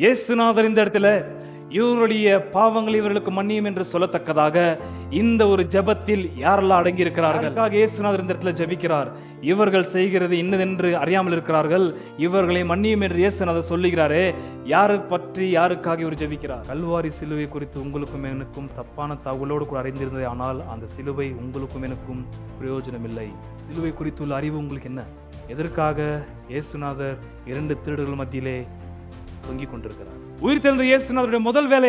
இயேசுநாதர் இந்த இடத்துல இவருடைய பாவங்கள் இவர்களுக்கு மன்னியும் என்று சொல்லத்தக்கதாக இந்த ஒரு ஜெபத்தில் யாரெல்லாம் அடங்கி இருக்கிறார்கள்? இயேசுநாதர் இந்த இடத்துல ஜெபிக்கிறார். இவர்கள் செய்கிறது இன்னதென்று அறியாமல் இருக்கிறார்கள், இவர்களை மன்னியும் என்று இயேசுநாதர் சொல்லுகிறாரே, யாரை பற்றி யாருக்காக இவர் ஜெபிக்கிறார்? கல்வாரி சிலுவை குறித்து உங்களுக்கும் எனக்கும் தப்பான தகவலோடு கூட அறிந்திருந்தது, ஆனால் அந்த சிலுவை உங்களுக்கும் எனக்கும் பிரயோஜனம் இல்லை. சிலுவை குறித்துள்ள அறிவு உங்களுக்கு என்ன? எதற்காக இயேசுநாதர் 2 திருடர்கள் மத்தியிலே தொங்கிக் கொண்டிருக்கிறார்? உயிர் தெழுந்த இயேசுநாதருடைய முதல் வேலை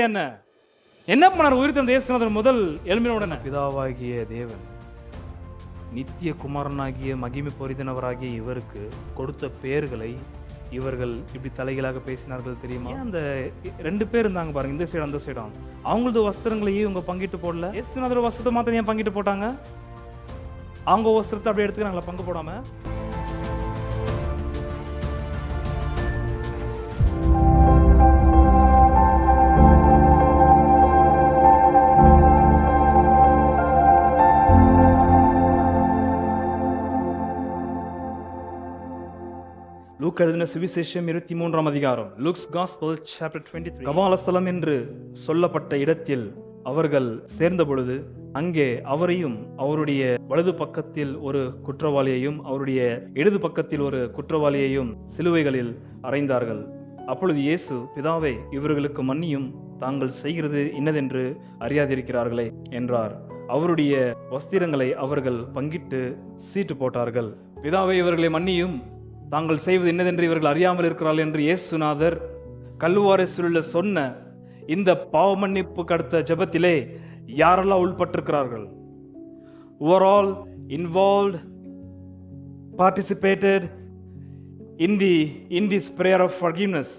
என்ன பண்ணார்? உயிர் தெழுந்த இயேசுநாதர் முதல் எழும்பினவுடனே பிதாவாகிய தேவன் நித்திய குமாரனாகிய மகிமை பொறித்தனவராகிய இவருக்கு கொடுத்த பெயர்களை இவர்கள் இப்படி தலைகளாக பேசினார்கள் தெரியுமா? அந்த 2 பேர் இருந்தாங்க பாருங்க, இந்த சைடு அந்த சைடும், அவங்களது வஸ்திரங்களையும் இவங்க பங்கிட்டு போடல. இயேசுநாதர் வஸ்திரத்தை மாத்திரம் ஏன் பங்கிட்டு போட்டாங்க? அவங்க வஸ்திரத்தை அப்படியே எடுத்துக்கிறாங்களா பங்கு போடாம? லூக்கா எழுதின சுவிசேஷம் 23ஆம் அதிகாரம், Luke's Gospel chapter 23. கபாலஸ்தலம் என்று சொல்லப்பட்ட இடத்தில் அவர்கள் சேர்ந்த பொழுது அங்கே அவரையும் அவருடைய வலது பக்கத்தில் ஒரு குற்றவாளியையும் அவருடைய இடது பக்கத்தில் ஒரு குற்றவாளியையும் சிலுவைகளில் அறைந்தார்கள். அப்பொழுது இயேசு, பிதாவே, இவர்களுக்கு மன்னியும், தாங்கள் செய்கிறது இன்னதென்று அறியாதிருக்கிறார்களே என்றார். அவருடைய வஸ்திரங்களை அவர்கள் பங்கிட்டு சீட்டு போட்டார்கள். பிதாவே, இவர்களை மன்னியும், தாங்கள் செய்வது என்னதென்று இவர்கள் அறியாமல் இருக்கிறார்கள் என்று இயேசுநாதர் கல்வாரி சிலுவையில் சொன்ன இந்த பாவ மன்னிப்புக்கு அடுத்த ஜெபத்திலே யாரெல்லாம் உள்பட்டிருக்கிறார்கள்? who are all involved, participated in this prayer of forgiveness.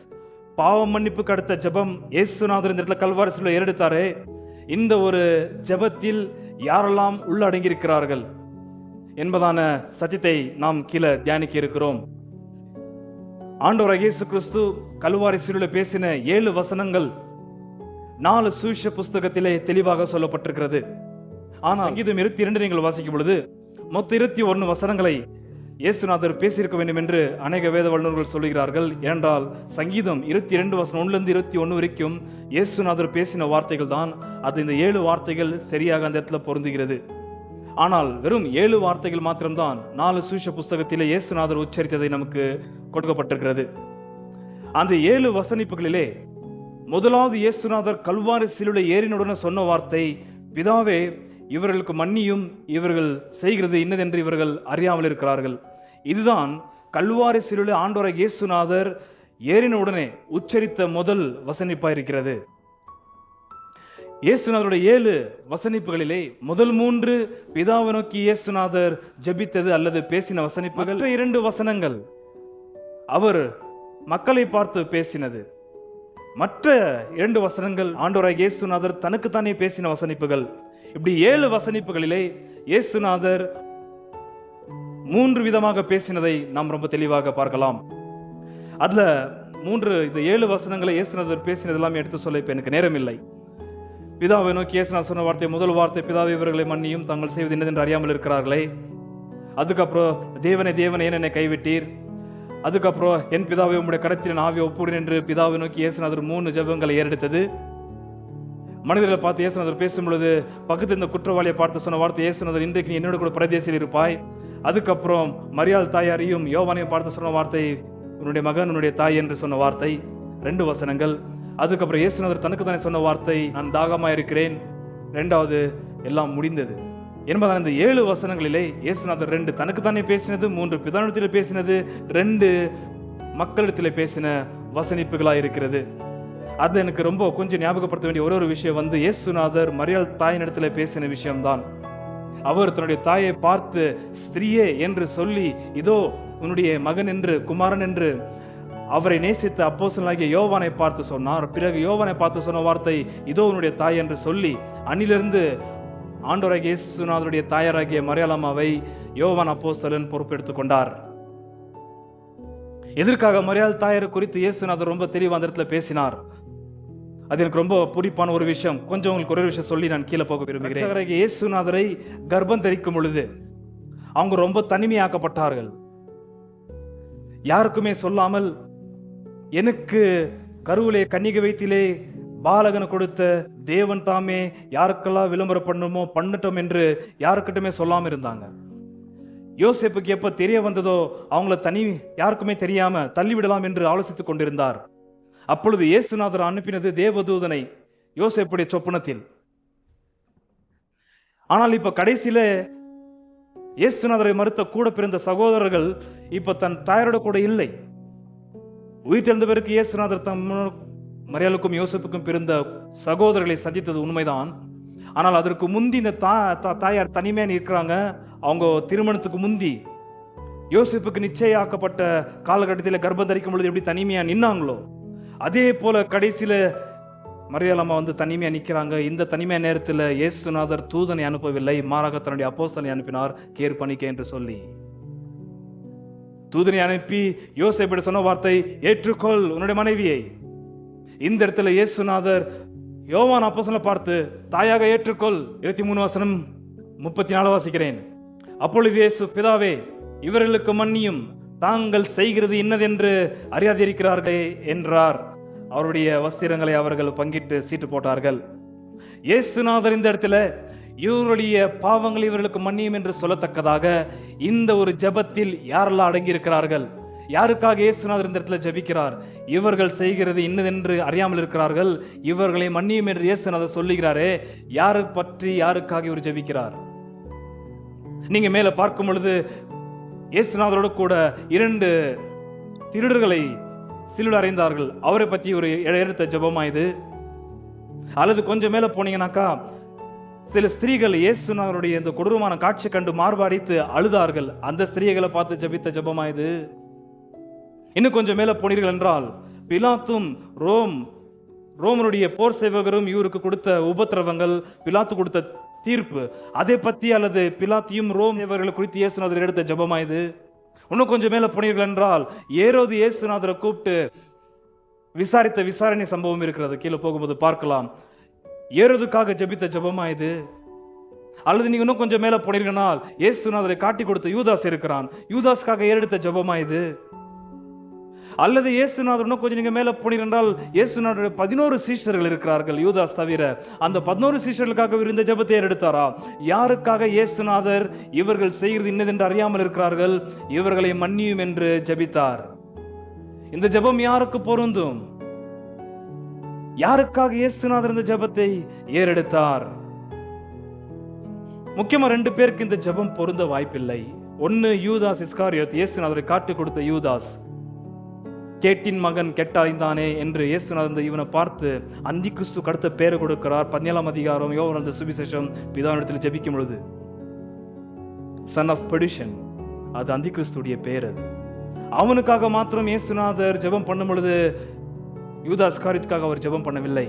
பாவ மன்னிப்புக்கு அடுத்த ஜெபம் இயேசுநாதர் இந்த இடத்துல கல்வாரி சிலுவையில் ஏறெடுத்தாரே, இந்த ஒரு ஜெபத்தில் யாரெல்லாம் உள்ளடங்கி இருக்கிறார்கள் என்பதான சத்தியத்தை நாம் கீழே தியானிக்க இருக்கிறோம். ஆண்டவராகிய இயேசு கிறிஸ்து கல்வாரி சிலுவையில் பேசின 7 வசனங்கள் 4 சுவிசேஷ புஸ்தகத்திலே தெளிவாக சொல்லப்பட்டிருக்கிறது. ஆனால் சங்கீதம் 22 நீங்கள் வாசிக்கும் பொழுது மொத்த 21 வசனங்களை இயேசுநாதர் பேசியிருக்க வேண்டும் என்று அநேக வேத வல்லுநர்கள் சொல்லுகிறார்கள். ஏனென்றால் சங்கீதம் 22 வசனம் 1 21 வரைக்கும் இயேசுநாதர் பேசின வார்த்தைகள் தான். அது இந்த 7 வார்த்தைகள் சரியாக அந்த இடத்துல பொருந்துகிறது. ஆனால் வெறும் 7 வார்த்தைகள் மாத்திரம்தான் 4 சுவிசேஷ புஸ்தகத்திலே இயேசுநாதர் உச்சரித்ததை நமக்கு கொடுக்கப்பட்டிருக்கிறது. அந்த 7 வசனிப்புகளிலே முதலாவது இயேசுநாதர் கல்வாரி சிலுவையில் ஏறினுடனே சொன்ன வார்த்தை, பிதாவே, இவர்களுக்கு மன்னியும், இவர்கள் செய்கிறது இன்னதென்று இவர்கள் அறியாமல் இருக்கிறார்கள். இதுதான் கல்வாரி சிலுவையில் ஆண்டவராகிய இயேசுநாதர் ஏறின உடனே உச்சரித்த முதல் வசனிப்பாயிருக்கிறது. இயேசுநாதருடைய 7 வசனிப்புகளிலே முதல் 3 பிதாவை நோக்கி இயேசுநாதர் ஜெபித்தது அல்லது பேசின வசனிப்புகள். 2 வசனங்கள் அவர் மக்களை பார்த்து பேசினது. மற்ற 2 வசனங்கள் ஆண்டவராகிய இயேசுநாதர் தனக்குத்தானே பேசின வசனிப்புகள். இப்படி 7 வசனிப்புகளிலே இயேசுநாதர் 3 விதமாக பேசினதை நாம் ரொம்ப தெளிவாக பார்க்கலாம். அதுல 7 வசனங்களை இயேசுநாதர் பேசினது எல்லாமே எடுத்து சொல்ல இப்ப எனக்கு நேரம் இல்லை. பிதாவை நோக்கி இயேசுநாதர் சொன்ன வார்த்தை, முதல் வார்த்தை, பிதாவை, இவர்களை மன்னியும், தாங்கள் செய்வது என்னதென்று அறியாமல் இருக்கிறார்களே. அதுக்கப்புறம், தேவனே தேவனே ஏன் என்னை கைவிட்டீர். அதுக்கப்புறம், என் பிதாவை உம்முடைய கரத்தில் நான் ஆவியை ஒப்புவிடுவேன் என்று பிதாவை நோக்கி இயேசுநாதர் 3 ஜெபங்களை ஏறெடுத்தது. மனிதர்களை பார்த்து இயேசுநாதர் பேசும் பொழுது பக்கத்து இந்த குற்றவாளியை பார்த்து சொன்ன வார்த்தை, இயேசுநாதர், இன்றைக்கு நீ என்னோட கூட பரதேசில் இருப்பாய். அதுக்கப்புறம் மரியாள் தாயாரையும் யோவானையும் பார்த்து சொன்ன வார்த்தை, உன்னுடைய மகன் உன்னுடைய தாய் என்று சொன்ன வார்த்தை. 2 வசனங்கள். அதுக்கப்புறம் இயேசுநாதர் தனக்கு தானே சொன்ன வார்த்தை, நான் தாகமாக இருக்கிறேன். 2வது, எல்லாம் முடிந்தது என்பதான இந்த 7 வசனங்களிலே இயேசுநாதர் 2 தனக்கு தானே பேசினது, 3 பிதாவிடத்தில் பேசினது, 2 மக்களிடத்தில் பேசின வசனிப்புகளா இருக்கிறது. அது எனக்கு ரொம்ப கொஞ்சம் ஞாபகப்படுத்த வேண்டிய ஒரு விஷயம் இயேசுநாதர் மரியாள் தாயினிடத்துல பேசின விஷயம்தான். அவர் தன்னுடைய தாயை பார்த்து ஸ்திரீயே என்று சொல்லி, இதோ உன்னுடைய மகன் என்று, குமாரன் என்று அவரை நேசித்த அப்போஸ்தலனாகிய யோவானை பார்த்து சொன்னார். பிறகு யோவானை பார்த்து சொன்ன வார்த்தை, இதோ உன்னுடைய தாய் என்று சொல்லி, அன்னிலிருந்து ஆண்டவராகிய இயேசுநாதருடைய தாயாராகிய மரியாளம்மாவை யோவான் அப்போஸ்தலன் பொறுப்பெடுத்துக் கொண்டார். எதற்காக மரியாள் தாயார் குறித்து இயேசுநாதர் ரொம்ப தெளிவாக அந்த இடத்துல பேசினார்? அது எனக்கு ரொம்ப பிடிப்பான ஒரு விஷயம். கொஞ்சம் உங்களுக்கு ஒரு விஷயம் சொல்லி நான் கீழே போக விரும்புகிறேன். இயேசுநாதரை கர்ப்பம் தரிக்கும் பொழுது அவங்க ரொம்ப தனிமையாக்கப்பட்டார்கள். யாருக்குமே சொல்லாமல் எனக்கு கருவிலே கன்னிகை வயிற்றிலே பாலகனை கொடுத்த தேவன் தாமே யாருக்கெல்லாம் விளம்பரம் பண்ணணுமோ பண்ணட்டும் என்று யாருக்கிட்டுமே சொல்லாம இருந்தாங்க. யோசேப்புக்கு எப்ப தெரிய வந்ததோ அவங்கள யாருக்குமே தெரியாம தள்ளிவிடலாம் என்று ஆலோசித்துக் கொண்டிருந்தார். அப்பொழுது இயேசுநாதர் அனுப்பினது தேவதூதனை யோசேப்புடைய சொப்பனத்தில். ஆனால் இப்ப கடைசியில இயேசுநாதரை மறுத்த கூட பிறந்த சகோதரர்கள் இப்ப தன் தாயாரோட கூட இல்லை. உயிர் தெரிந்த பிறகு இயேசுநாதர் தம் மரியாளுக்கும் யோசேப்புக்கும் பிறந்த சகோதரர்களை சந்தித்தது உண்மைதான். ஆனால் அதற்கு முந்தி இந்த தாயார் தனிமையா இருக்கிறாங்க. அவங்க திருமணத்துக்கு முந்தி யோசேப்புக்கு நிச்சயாக்கப்பட்ட காலகட்டத்தில் கர்ப்பம் தரிக்கும் பொழுது எப்படி தனிமையா நின்னாங்களோ அதே போல கடைசியில மரியாளம்மா வந்து தனிமையா நிக்கிறாங்க. இந்த தனிமையா நேரத்தில் இயேசுநாதர் தூதனை அனுப்பவில்லை, மாறாக தன்னுடைய அப்போஸ்தலனை அனுப்பினார், கேர் பண்ணிக்க என்று சொல்லி. தூதனை அனுப்பி யோசேப்பிட சொன்ன வார்த்தை, ஏற்றுக்கொள் உன்னுடைய மனைவியை. இந்த இடத்துல இயேசுநாதர் யோவான் அப்போஸ்தலனை பார்த்து தாயாக ஏற்றுக்கொள். 23:34 வாசிக்கிறேன். அப்பொழுது இயேசு, பிதாவே இவர்களுக்கு மன்னியும், தாங்கள் செய்கிறது இன்னதென்று அறியாதிருக்கிறார்களே என்றார். அவருடைய வஸ்திரங்களை அவர்கள் பங்கிட்டு சீட்டு போட்டார்கள். இயேசுநாதர் இந்த இடத்துல இவருடைய பாவங்கள் இவர்களுக்கு மன்னியும் என்று சொல்லத்தக்கதாக இந்த ஒரு ஜெபத்தில் யாரெல்லாம் அடங்கி இருக்கிறார்கள்? யாருக்காக இயேசுநாதர் இந்த இடத்துல ஜெபிக்கிறார்? இவர்கள் செய்கிறது இன்னதென்று அறியாமல் இருக்கிறார்கள், இவர்களை மன்னியும் என்று இயேசுநாதர் சொல்லுகிறாரே, யாரு பற்றி யாருக்காக இவர் ஜெபிக்கிறார்? நீங்க மேல பார்க்கும் பொழுது இயேசுநாதரோடு கூட 2 திருடர்களை சிலுவையில் அறைந்தார்கள். அவரை பற்றி ஒரு எடுத்த ஜெபமா இது? அல்லது கொஞ்சம் மேல போனீங்கன்னாக்கா சில ஸ்திரீகள் இயேசுநாதருடைய இந்த கொடூரமான காட்சி கண்டு மார்படித்து அழுதார்கள். அந்த ஸ்திரீகளை பார்த்து ஜெபித்த ஜெபமா இது? இன்னும் கொஞ்சம் மேல போனீர்கள் என்றால் பிலாத்தும் ரோமனுடைய போர் சேவகரும் இவருக்கு கொடுத்த உபத்திரவங்கள், பிலாத்து கொடுத்த தீர்ப்பு, அதை பத்தி அல்லது பிலாத்தியும் ரோம் சேவகர்கள் குறித்து இயேசுநாதர் எடுத்த ஜெபமா இது? இன்னும் கொஞ்சம் மேல போனீர்கள் என்றால் ஏரோது இயேசுநாதரை கூப்பிட்டு விசாரித்த விசாரணை சம்பவம் இருக்கிறது, கீழே போகும்போது பார்க்கலாம். ஏரோதுக்காக ஜெபித்த ஜெபமா இது? அல்லது நீங்க இன்னும் கொஞ்சம் மேல போனீங்கன்னா இயேசுநாதரை காட்டி கொடுத்த யூதாஸ் இருக்கிறான், யூதாஸ்க்காக ஏறெடுத்த ஜெபமா இது? அல்லது இயேசுநாதர் இன்னும் கொஞ்சம் நீங்க மேல போனீர்கள், இயேசுநாதர் 11 சீஷர்கள் இருக்கிறார்கள் யூதாஸ் தவிர. அந்த 11 சீஷர்களுக்காக இந்த ஜெபத்தை எடுத்தாரா? யாருக்காக இயேசுநாதர் இவர்கள் செய்கிறது இன்னதென்று அறியாமல் இருக்கிறார்கள், இவர்களை மன்னியும் என்று ஜெபித்தார்? இந்த ஜெபம் யாருக்கு பொருந்தும்? யாருக்காக இயேசுநாதர் இந்த ஜெபத்தை ஏறெடுத்தார்? முக்கியமா 2 பேருக்கு இந்த ஜெபம் பொருந்த வாய்ப்பில்லை. ஒன்னு யூதாஸ் இஸ்காரியோத், இயேசுநாதரை காட்டி கொடுத்த யூதாஸ். கேட்டின் மகன் கெட்டாய்ந்தானே என்று இயேசுநாதர் இவனை பார்த்து அந்தி கிறிஸ்து அடுத்த பேரை கொடுக்கிறார். 17ஆம் அதிகாரம் யோவான் சுவிசேஷம் பிதாவினிடத்தில் ஜெபிக்கும் பொழுது சன் ஆஃப் பெர்டிஷன், அது அந்தி கிறிஸ்துடைய பேர். அது அவனுக்காக மாத்திரம் இயேசுநாதர் ஜெபம் பண்ணும் பொழுது யூதாஸ் காரியத்துக்காக அவர் ஜெபம் பண்ணவில்லை.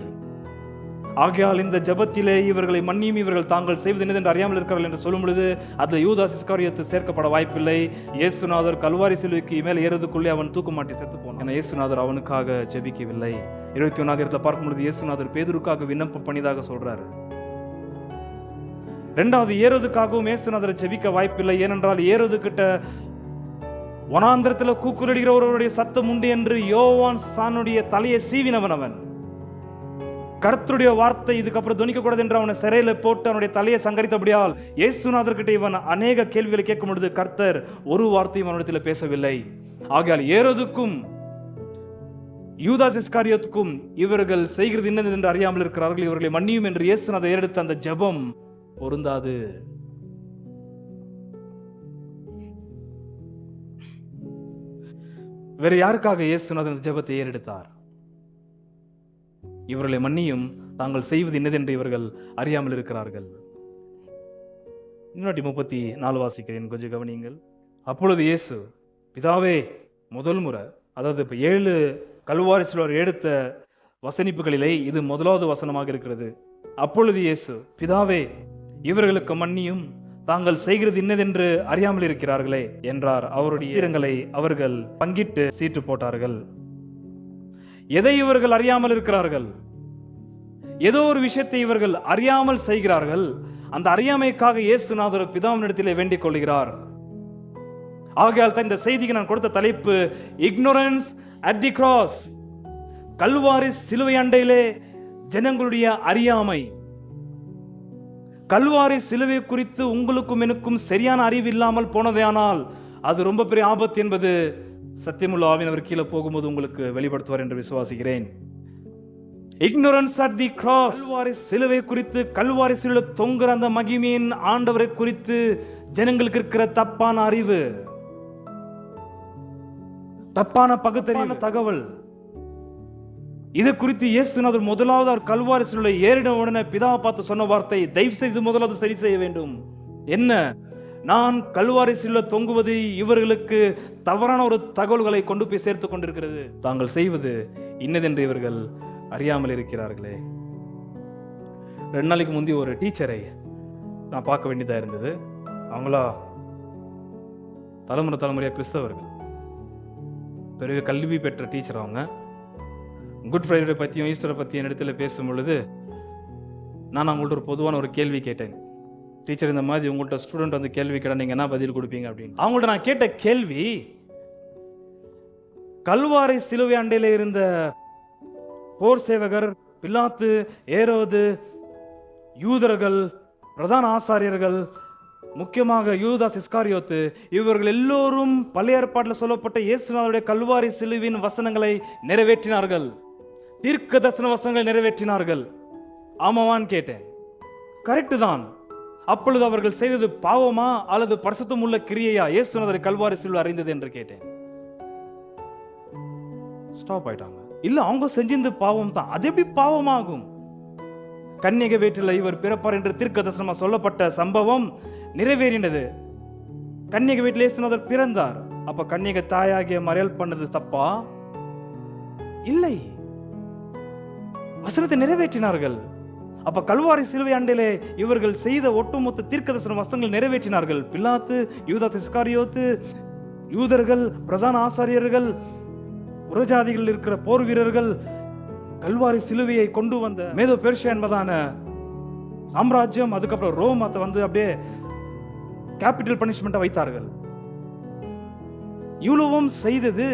ஆகையால் இந்த ஜெபத்திலே இவர்களை மன்னியும், இவர்கள் தாங்கள் செய்வது என்னதென்று அறியாமல் இருக்கிறார்கள் என்று சொல்லும் பொழுது அதுல யூதாஸ் இஸ்காரியத்து சேர்க்கப்பட வாய்ப்பில்லை. இயேசுநாதர் கல்வாரி சிலுவைக்கு மேலே ஏறதுக்குள்ளே அவன் தூக்குமாட்டி செத்து போனான். ஏன்னா இயேசுநாதர் அவனுக்காக ஜெபிக்கவில்லை. 21 பார்க்கும் பொழுது இயேசுநாதர் பேதுருக்காக விண்ணப்பம் பண்ணியதாக சொல்றாரு. 2வது ஏரோதுக்காகவும் இயேசுநாதர் ஜெபிக்க வாய்ப்பில்லை. ஏனென்றால் ஏரோது கிட்ட வனாந்திரத்தில் கூக்குரடுகிறவருடைய சத்தம் உண்டு என்று யோவான் சானுடைய தலையை சீவினவன். அவன் கர்த்தருடைய வார்த்தை இதுக்கப்புறம் துணிக்க கூடாது என்று அவனை சிறையில போட்டு அவனுடைய தலையை சங்கரித்தபடியால் இயேசுநாதர் கிட்ட இவன் அநேக கேள்விகளை கேட்கும் பொழுது கர்த்தர் ஒரு வார்த்தையும் அவனிடத்தில் பேசவில்லை. ஆகையால் ஏரோதுக்கும் யூதாஸ் இஸ்காரியோத்துக்கும் இவர்கள் செய்கிறது என்னது என்று அறியாமல் இருக்கிறார்கள், இவர்களை மன்னியும் என்று இயேசுநாதர் எடுத்த அந்த ஜெபம் பொருந்தாது. வேற யாருக்காக இயேசுநாதர் அந்த ஜெபத்தை ஏறெடுத்தார்? இவர்களை மன்னியும், தாங்கள் செய்வது என்னதென்று இவர்கள் அறியாமல் இருக்கிறார்கள். 34 வாசிக்கிறேன், கொஞ்சம் கவனியுங்கள். அப்பொழுது இயேசு, பிதாவே, முதல் முறை, அதாவது 7 கல்வாரி சிலுவையில் எடுத்த வசனிப்புகளிலே இது முதலாவது வசனமாக இருக்கிறது. அப்பொழுது இயேசு, பிதாவே இவர்களுக்கு மன்னியும், தாங்கள் செய்கிறது இன்னதென்று அறியாமல் இருக்கிறார்களே என்றார். அவருடைய வஸ்திரங்களை அவர்கள் பங்கிட்டு சீட்டு போட்டார்கள். எதை இவர்கள் அறியாமல் இருக்கிறார்கள்? ஏதோ ஒரு விஷயத்தை இவர்கள் அறியாமல் செய்கிறார்கள். அந்த அறியாமைக்காக இயேசுநாதர் பிதாவினிடத்திலே வேண்டிக் கொள்கிறார். ஆகையால் தான் இந்த செய்திக்கு நான் கொடுத்த தலைப்பு ignorance at the cross. Kalvari சிலுவை அண்டையிலே ஜனங்களுடைய அறியாமை, கல்வாரி சிலுவை குறித்து உங்களுக்கும் எனக்கும் சரியான அறிவு இல்லாமல் போனதேயானால் அது ரொம்ப பெரிய ஆபத்து என்பது சத்தியமுள்ள ஆவியானவர் கீழே போகும்போது உங்களுக்கு வெளிப்படுத்துவார் என்று விசுவாசிக்கிறேன். Ignorance at the cross, Kalvari சிலுவை குறித்து, கல்வாரி சிலுவை தொங்குற அந்த மகிமையின் ஆண்டவரை குறித்து ஜனங்களுக்கு இருக்கிற தப்பான அறிவு, தப்பான பகுத்தறிவு, தகவல், இது குறித்து இயேசுநாதர் முதலாவது அவர் கல்வாரி சிலுவை ஏறின உடனே பிதாவை பார்த்து சொன்ன வார்த்தை, தயவு செய்து முதலாவது சரி செய்ய வேண்டும். என்ன? நான் கல்வாரி சிலுவை தொங்குவது இவர்களுக்கு தவறான ஒரு தகவல்களை கொண்டு போய் சேர்த்து கொண்டிருக்கிறது. தாங்கள் செய்வது இன்னதென்று இவர்கள் அறியாமல் இருக்கிறார்களே. 2 நாளைக்கு முந்தைய ஒரு டீச்சரை நான் பார்க்க வேண்டியதா இருந்தது. அவங்களா தலைமுறையாக கிறிஸ்தவர்கள், பெரிய கல்வி பெற்ற டீச்சர். அவங்க குட் ஃப்ரைடே பற்றியும் ஈஸ்டரை பற்றியும் இடத்துல பேசும் பொழுது நான் அவங்கள்ட்ட ஒரு பொதுவான ஒரு கேள்வி கேட்டேன். டீச்சர், இந்த மாதிரி உங்கள்கிட்ட ஸ்டூடெண்ட் வந்து கேள்வி கேட்டால் நீங்கள் என்ன பதில் கொடுப்பீங்க அப்படின்னு. அவங்கள்ட்ட நான் கேட்ட கேள்வி, கல்வாரி சிலுவை அண்டையில் இருந்த போர் சேவகர், பிலாத்து, ஏரோது, யூதர்கள், பிரதான ஆசாரியர்கள், முக்கியமாக யூதாஸ் இஸ்காரியோத்து, இவர்கள் எல்லோரும் பழைய ஏற்பாட்டில் சொல்லப்பட்ட இயேசுநாதருடைய கல்வாரி சிலுவின் வசனங்களை நிறைவேற்றினார்கள், தீர்க்க தரிசன வசனங்களை நிறைவேற்றினார்கள். ஆமாவான்னு கேட்டேன். கரெக்டு தான். அப்பொழுது அவர்கள் செய்தது பாவமா அல்லது பரிசுத்தம் உள்ள கிரியையா இயேசுநாதரை கல்வாரி சிலுவை அறிந்தது என்று கேட்டேன். ஸ்டாப் ஆயிட்டாங்க. இல்ல, அவங்க செஞ்சிருந்த பாவம் தான். அது எப்படி பாவமாகும்? கன்னிகை வீட்டில் இவர் பிறப்பார் என்று தீர்க்க தரிசனமா சொல்லப்பட்ட சம்பவம் நிறைவேறினது. கன்னிகை வீட்டில் இயேசுநாதர் பிறந்தார். அப்ப கன்னிகை தாயாகிய மறியல் பண்ணது தப்பா? இல்லை, வசனத்தை நிறைவேற்றினார்கள். அப்ப கல்வாரி சிலுவை அண்டையிலே இவர்கள் செய்த ஒட்டுமொத்த தீர்க்கதரிசன வசனங்கள் நிறைவேற்றினார்கள். பிலாத்து, யூதாஸ் இஸ்காரியோத்து, யூதர்கள், பிரதான ஆசாரியர்கள், புறஜாதிகள் இருக்கிற போர் வீரர்கள் கல்வாரி சிலுவையை கொண்டு வந்த மேதோ பெர்ஷியா என்பதான சாம்ராஜ்யம், அதுக்கப்புறம் ரோம் அதை வந்து அப்படியே கேபிட்டல் பனிஷ்மெண்ட்டை வைத்தார்கள். இவ்வளவும் செய்தது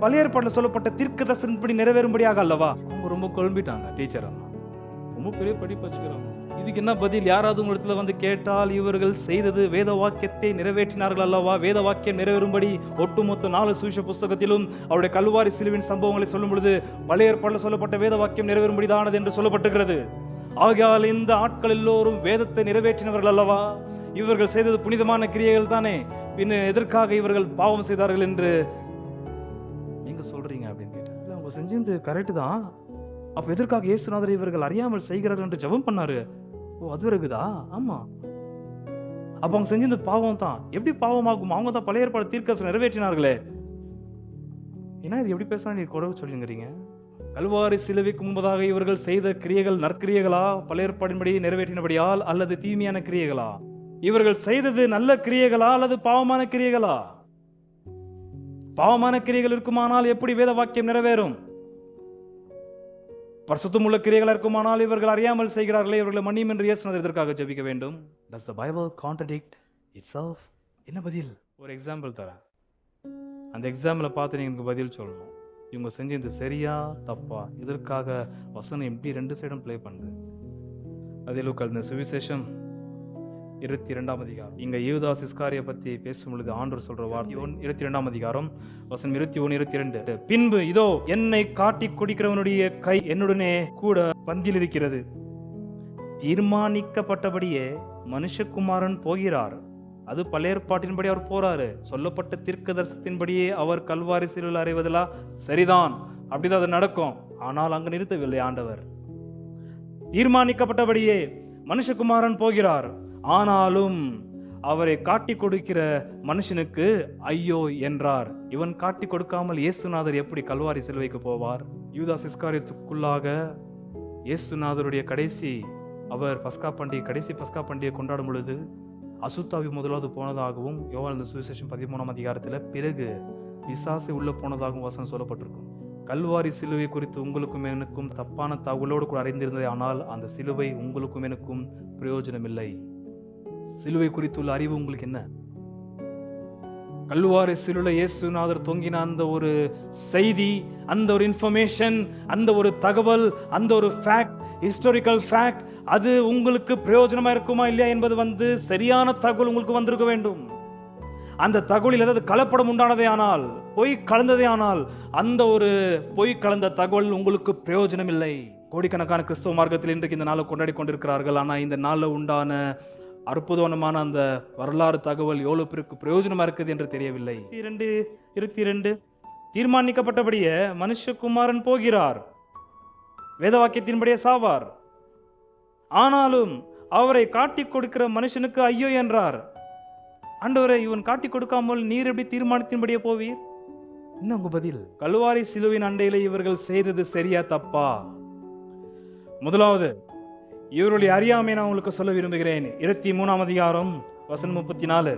பழைய ஏற்பாட்டில் சொல்லப்பட்ட தீர்க்கதரிசனப்படி நிறைவேறும்படியாக அல்லவா? அவங்க ரொம்ப குழம்பிட்டாங்க. டீச்சர் ரொம்ப பெரிய படிப்பு வச்சுக்கிறாங்க. இதுக்கு என்ன பதில்? யாராவது உங்க இடத்துல வந்து கேட்டால், இவர்கள் செய்தது வேத வாக்கியத்தை நிறைவேற்றினார்கள் அல்லவா? வேத வாக்கியம் நிறைவேறும்படி ஒட்டுமொத்த 4 சுவிசேஷ புஸ்தகத்திலும் அவருடைய கல்வாரி சிலுவின் சம்பவங்களை சொல்லும் பொழுது பழைய ஏற்பாட்டில் சொல்லப்பட்ட வேத வாக்கியம் நிறைவேறும்படிதானது என்று சொல்லப்பட்டிருக்கிறது. ஆகையால் இந்த ஆட்கள் எல்லோரும் வேதத்தை நிறைவேற்றினவர்கள் அல்லவா? இவர்கள் செய்தது புனிதமான கிரியைகள் தானே, பின்ன எதற்காக இவர்கள் பாவம் செய்தார்கள் என்று நீங்க சொல்றீங்க அப்படின்னு கேட்டேன். இல்ல, அவங்க செஞ்சது கரெக்ட் தான். அப்ப எதற்காக இயேசுநாதர் இவர்கள் அறியாமல் செய்கிறார்கள் என்று ஜெபம் பண்ணாரு? ஓ, அது இருக்குதா? ஆமா. அப்ப அவங்க செஞ்சது பாவம் தான். எப்படி பாவமாகும்? அவங்க தான் பழைய ஏற்பாடு தீர்க்கதரிசனம் நிறைவேற்றினார்களே. ஏன்னா இது எப்படி பேசலாம் நீ குறைவு சொல்லுங்கிறீங்க? கல்வாரி சிலுவைக்கு முன்பதாக இவர்கள் செய்த கிரியைகள் நற்கிரியைகளா, பழைய ஏற்பாடின்படி நிறைவேற்றினபடியால், அல்லது தீமையான கிரியைகளா? இவர்கள் செய்தது நல்ல கிரியைகளா அல்லது பாவமான கிரியைகளா? பாவமான கிரியைகள் இருக்குமானால் எப்படி வேத வாக்கியம் நிறைவேறும்? பரிசுத்தமுள்ள கிரியைகள் இருக்குமானால் இவர்கள் அறியாமல் செய்கிறார்களே, இவர்களை மன்னியும் என்று இயேசுநாதர் எதற்காக ஜெபிக்க வேண்டும்? Does the Bible contradict itself? என்ன பதில்? ஒரு எக்ஸாம்பிள் தரேன். அந்த எக்ஸாம்பிளை பார்த்து நீங்க பதில் சொல்லணும். இவங்க செஞ்சது சரியா தப்பா? இதற்காக வசனம் எப்படி 2 சைடும் ப்ளே பண்ணுது? அதே லூக்கா சுவிசேஷம் 22ஆம் அதிகாரம். இங்க யூதாஸ் இஸ்காரியை பத்தி பேசும் பொழுது ஆண்டவர் சொல்ற வார்த்தை 22ஆம் அதிகாரம் வசனம் 21, 22. பின்பு இதோ என்னை காட்டி குடிக்கிறவனுடைய கை என்னுடனே கூட பந்தியில் இருக்கிறது. தீர்மானிக்கப்பட்டபடியே மனுஷகுமாரன் போகிறார். அது பழைய ஏற்பாட்டின்படி அவர் போறாரு. சொல்லப்பட்ட தீர்க்கதரிசனத்தின்படியே அவர் கல்வாரி சிலுவையில் அறைவதா? சரிதான், அப்படிதான் அது நடக்கும். ஆனால் அங்கு நிறுத்தவில்லை ஆண்டவர். தீர்மானிக்கப்பட்டபடியே மனுஷகுமாரன் போகிறார். ஆனாலும் அவரை காட்டி கொடுக்கிற மனுஷனுக்கு ஐயோ என்றார். இவன் காட்டி கொடுக்காமல் இயேசுநாதர் எப்படி கல்வாரி சிலுவைக்கு போவார்? யூதாஸ் இஸ்காரியோத்துக்குள்ளாக இயேசுநாதருடைய அவர் கடைசி பஸ்கா பண்டிகை கொண்டாடும் பொழுது அசுத்தாவி முதலாவது போனதாகவும் யோவான் சுவிசேஷம் 13ஆம் அதிகாரத்தில் பிறகு பிசாசு உள்ள போனதாகவும் வசனம் சொல்லப்பட்டிருக்கும். கல்வாரி சிலுவை குறித்து உங்களுக்கும் எனக்கும் தப்பான தகவலோடு கூட அறிந்திருந்தது. ஆனால் அந்த சிலுவை உங்களுக்கும் எனக்கும் பிரயோஜனம் இல்லை. சிலுவை குறித்துள்ள அறிவு உங்களுக்கு என்ன? கல்வாரி சிலுவையில் இயேசுநாதர் தொங்கின அந்த ஒரு செய்தி, அந்த ஒரு இன்ஃபர்மேஷன், அந்த ஒரு தகவல், அந்த ஒரு ஃபேக்ட், ஹிஸ்டாரிக்கல் ஃபேக்ட், அது உங்களுக்கு பிரயோஜனமா இருக்குமா இல்லையா என்பது சரியான தகவல் உங்களுக்கு வந்திருக்க வேண்டும். அந்த தகவலில் ஏதாவது கலப்படம் உண்டானதே ஆனால், பொய் கலந்ததே ஆனால், அந்த ஒரு பொய் கலந்த தகவல் உங்களுக்கு பிரயோஜனம் இல்லை. கோடிக்கணக்கான கிறிஸ்தவ மார்க்கத்தில் இன்றைக்கு இந்த நாளை கொண்டாடி கொண்டிருக்கிறார்கள். ஆனால் இந்த நாளில் உண்டான அற்புதமான அந்த வரலாறு தகவல் எவ்வளவு பேருக்கு பிரயோஜனமா இருக்குது என்று தெரியவில்லை. 22 தீர்மானிக்கப்பட்டபடியே மனுஷகுமாரன் போகிறார், வேத வாக்கியத்தின்படியே சாவார். ஆனாலும் அவரை காட்டிக் கொடுக்கிற மனுஷனுக்கு ஐயோ என்றார். ஆண்டவரே, இவன் காட்டிக் கொடுக்காமல் நீர் எப்படி தீர்மானத்தின்படியே போவீர்? இன்னும் உங்க பதில். கல்வாரி சிலுவின் அண்டையில இவர்கள் செய்தது சரியா தப்பா? முதலாவது, இவருடைய அறியாமை நான் உங்களுக்கு சொல்ல விரும்புகிறேன். 23ஆம் அதிகாரம் வசனம் 34,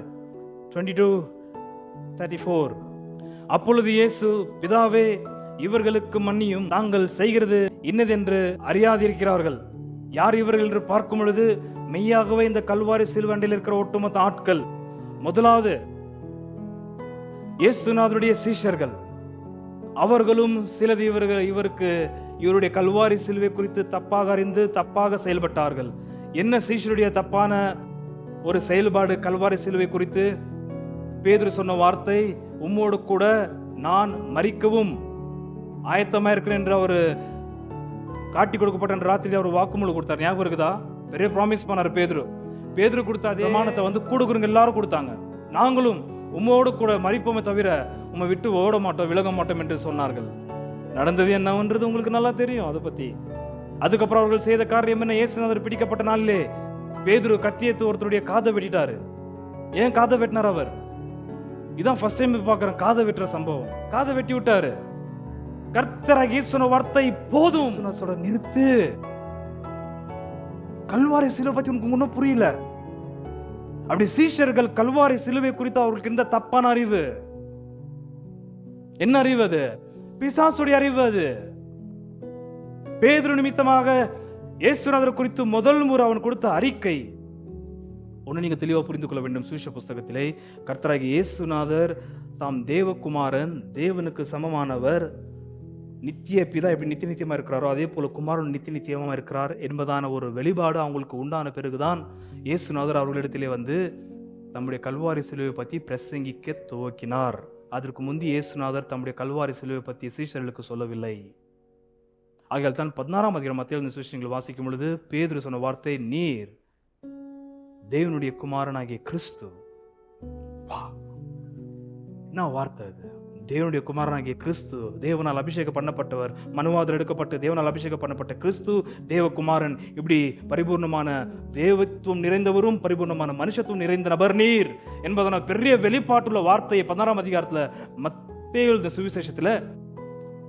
22-34. அப்பொழுது இயேசு, பிதாவே, இவர்களுக்கு மன்னியும், தாங்கள் செய்கிறது இன்னதென்று அறியாதிருக்கிறார்கள். யார் இவர்கள் என்று பார்க்கும் பொழுது மெய்யாகவே இந்த கல்வாரி சிலுவண்டில் இருக்கிற ஒட்டுமொத்த ஆட்கள். முதலாவது இயேசுநாதருடைய சீஷர்கள். அவர்களும் சிலது இவருடைய கல்வாரி சிலுவை குறித்து தப்பாக அறிந்து தப்பாக செயல்பட்டார்கள். என்ன சீஷருடைய தப்பான ஒரு செயல்பாடு கல்வாரி சிலுவை குறித்து? பேதுரு சொன்ன வார்த்தை, உம்மோடு கூட நான் மரிக்கவும் ஆயத்தமா இருக்கிறேன் என்று அவர் காட்டி கொடுக்கப்பட்ட ராத்திரி அவர் வாக்குமூலம் கொடுத்தார். ஞாபகம் இருக்குதா? பெரிய ப்ராமிஸ் பண்ணார் பேதுரு. பேதுரு கொடுத்த அதே பிரமாணத்தை கூடுகுருங்க எல்லாரும் கொடுத்தாங்க. நாங்களும் உம்மோடு கூட மரிப்போமே தவிர உம்மை விட்டு ஓட மாட்டோம், விலக மாட்டோம் என்று சொன்னார்கள். நடந்தது என்னவென்றது உங்களுக்கு நல்லா தெரியும். அதை பத்தி அதுக்கப்புறம் அவர்கள் செய்த காரியம் என்ன? இயேசுநாதர் பிடிக்கப்பட்ட நாளிலே பேதுரு கத்தியத்து ஒருத்தருடைய காதை வெட்டிட்டாரு. ஏன் காதை வெட்டினார் அவர்? இதான் ஃபர்ஸ்ட் டைம் பார்க்கிறேன் காதை வெட்டுற சம்பவம். காதை வெட்டி விட்டாரு. கர்த்தராகிய இயேசு வார்த்தை, போதும் சொல்ற, நிறுத்து. கல்வாரி சிலுவை பத்தி உனக்கு முன்ன புரியல. அப்படி சீஷர்கள் கல்வாரி சிலுவை குறித்து அவர்களுக்கு இருந்த தப்பான அறிவு. என்ன அறிவு அது? பிசாசுடைய அறிவு அது. பேதுரு நிமித்தமாக இயேசுநாதர் குறித்து முதல் முறை அவன் கொடுத்த அறிக்கை ஒன்னு நீங்க தெளிவா புரிந்து கொள்ள வேண்டும். சுவிசேஷ புஸ்தகத்திலே கர்த்தராகிய இயேசுநாதர் தாம் தேவகுமாரன், தேவனுக்கு சமமானவர், நித்திய பிதா எப்படி நித்திய நித்தியமா இருக்கிறாரோ அதே போல குமாரன் நித்திய நித்தியமா இருக்கிறார் என்பதான ஒரு வெளிப்பாடு அவங்களுக்கு உண்டான பிறகுதான் இயேசுநாதர் அவர்களிடத்திலே தம்முடைய கல்வாரி சிலுவை பற்றி பிரசங்கிக்க துவக்கினார். அதற்கு முந்தி இயேசுநாதர் தம்முடைய கல்வாரி சிலுவை பற்றி சீஷர்களுக்கு சொல்லவில்லை. ஆகையால் தான் 16ஆம் அதிகாரம் மத்தேயு சுவிசேஷங்களை வாசிக்கும் பொழுது பேதுரு சொன்ன வார்த்தை, நீர் தேவனுடைய குமாரனாகிய கிறிஸ்து. என்ன வார்த்தை அது? தேவனுடைய குமாரனாகிய கிறிஸ்து, தேவனால் அபிஷேகம் பண்ணப்பட்டவர், மனுவாதர் எடுக்கப்பட்டு தேவனால் அபிஷேகம் பண்ணப்பட்ட கிறிஸ்து தேவகுமாரன். இப்படி பரிபூர்ணமான தேவத்துவம் நிறைந்தவரும் பரிபூர்ணமான மனுஷத்துவம் நிறைந்த நபர் நீர் என்பதான பெரிய வெளிப்பாட்டுள்ள வார்த்தையை 16ஆம் அதிகாரத்துல மத்தேயு சுவிசேஷத்துல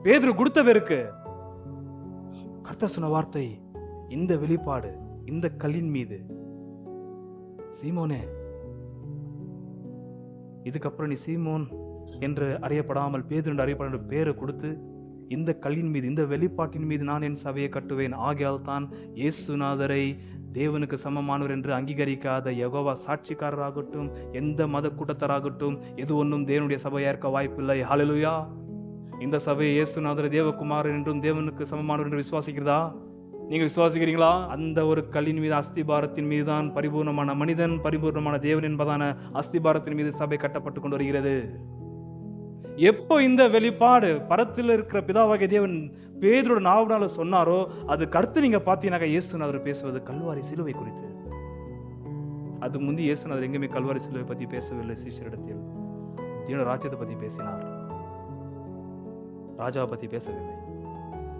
பேதுரு கொடுத்தவருக்கு கர்த்தர் சொன்ன வார்த்தை, இந்த வெளிப்பாடு இந்த கல்லின் மீது, சீமோனே, இதுக்கப்புறம் நீ சீமோன் என்று அறியப்படாமல் பேதுரு என்று அறியப்பட பேரை கொடுத்து, இந்த கல்லின் மீது, இந்த வெளிப்பாட்டின் மீது நான் என் சபையை கட்டுவேன். ஆகையால் தான் இயேசுநாதரை தேவனுக்கு சமமானவர் என்று அங்கீகரிக்காத யெகோவா சாட்சிக்காரராகட்டும், எந்த மத கூட்டத்தராகட்டும், எது ஒன்றும் தேவனுடைய சபையா இருக்க வாய்ப்பில்லை. ஹல்லேலூயா. இந்த சபை இயேசுநாதரை தேவகுமாரன் என்றும் தேவனுக்கு சமமானவர் என்று விசுவாசிக்கிறதா? நீங்க விசுவாசிக்கிறீங்களா? அந்த ஒரு கல்லின் மீது, அஸ்திபாரத்தின் மீது தான் பரிபூர்ணமான மனிதன், பரிபூர்ணமான தேவன் என்பதான அஸ்திபாரத்தின் மீது சபை கட்டப்பட்டு கொண்டு வருகிறது. எப்போ இந்த வெளிப்பாடு பரத்தில் இருக்கிற பிதாவாகிய தேவன் பேதுருவோட நாவுனால சொன்னாரோ அது கருத்து நீங்க பாத்தீங்கன்னா இயேசுநாதர் பேசுவது கல்வாரி சிலுவை குறித்து. அது முந்தி இயேசுநாதர் எங்குமே கல்வாரி சிலுவை பத்தி பேசவில்லை. சீஷரிடத்தில் தேவனுடைய ராஜ்யத்தை பத்தி பேசினார், ராஜாவை பத்தி பேசவில்லை.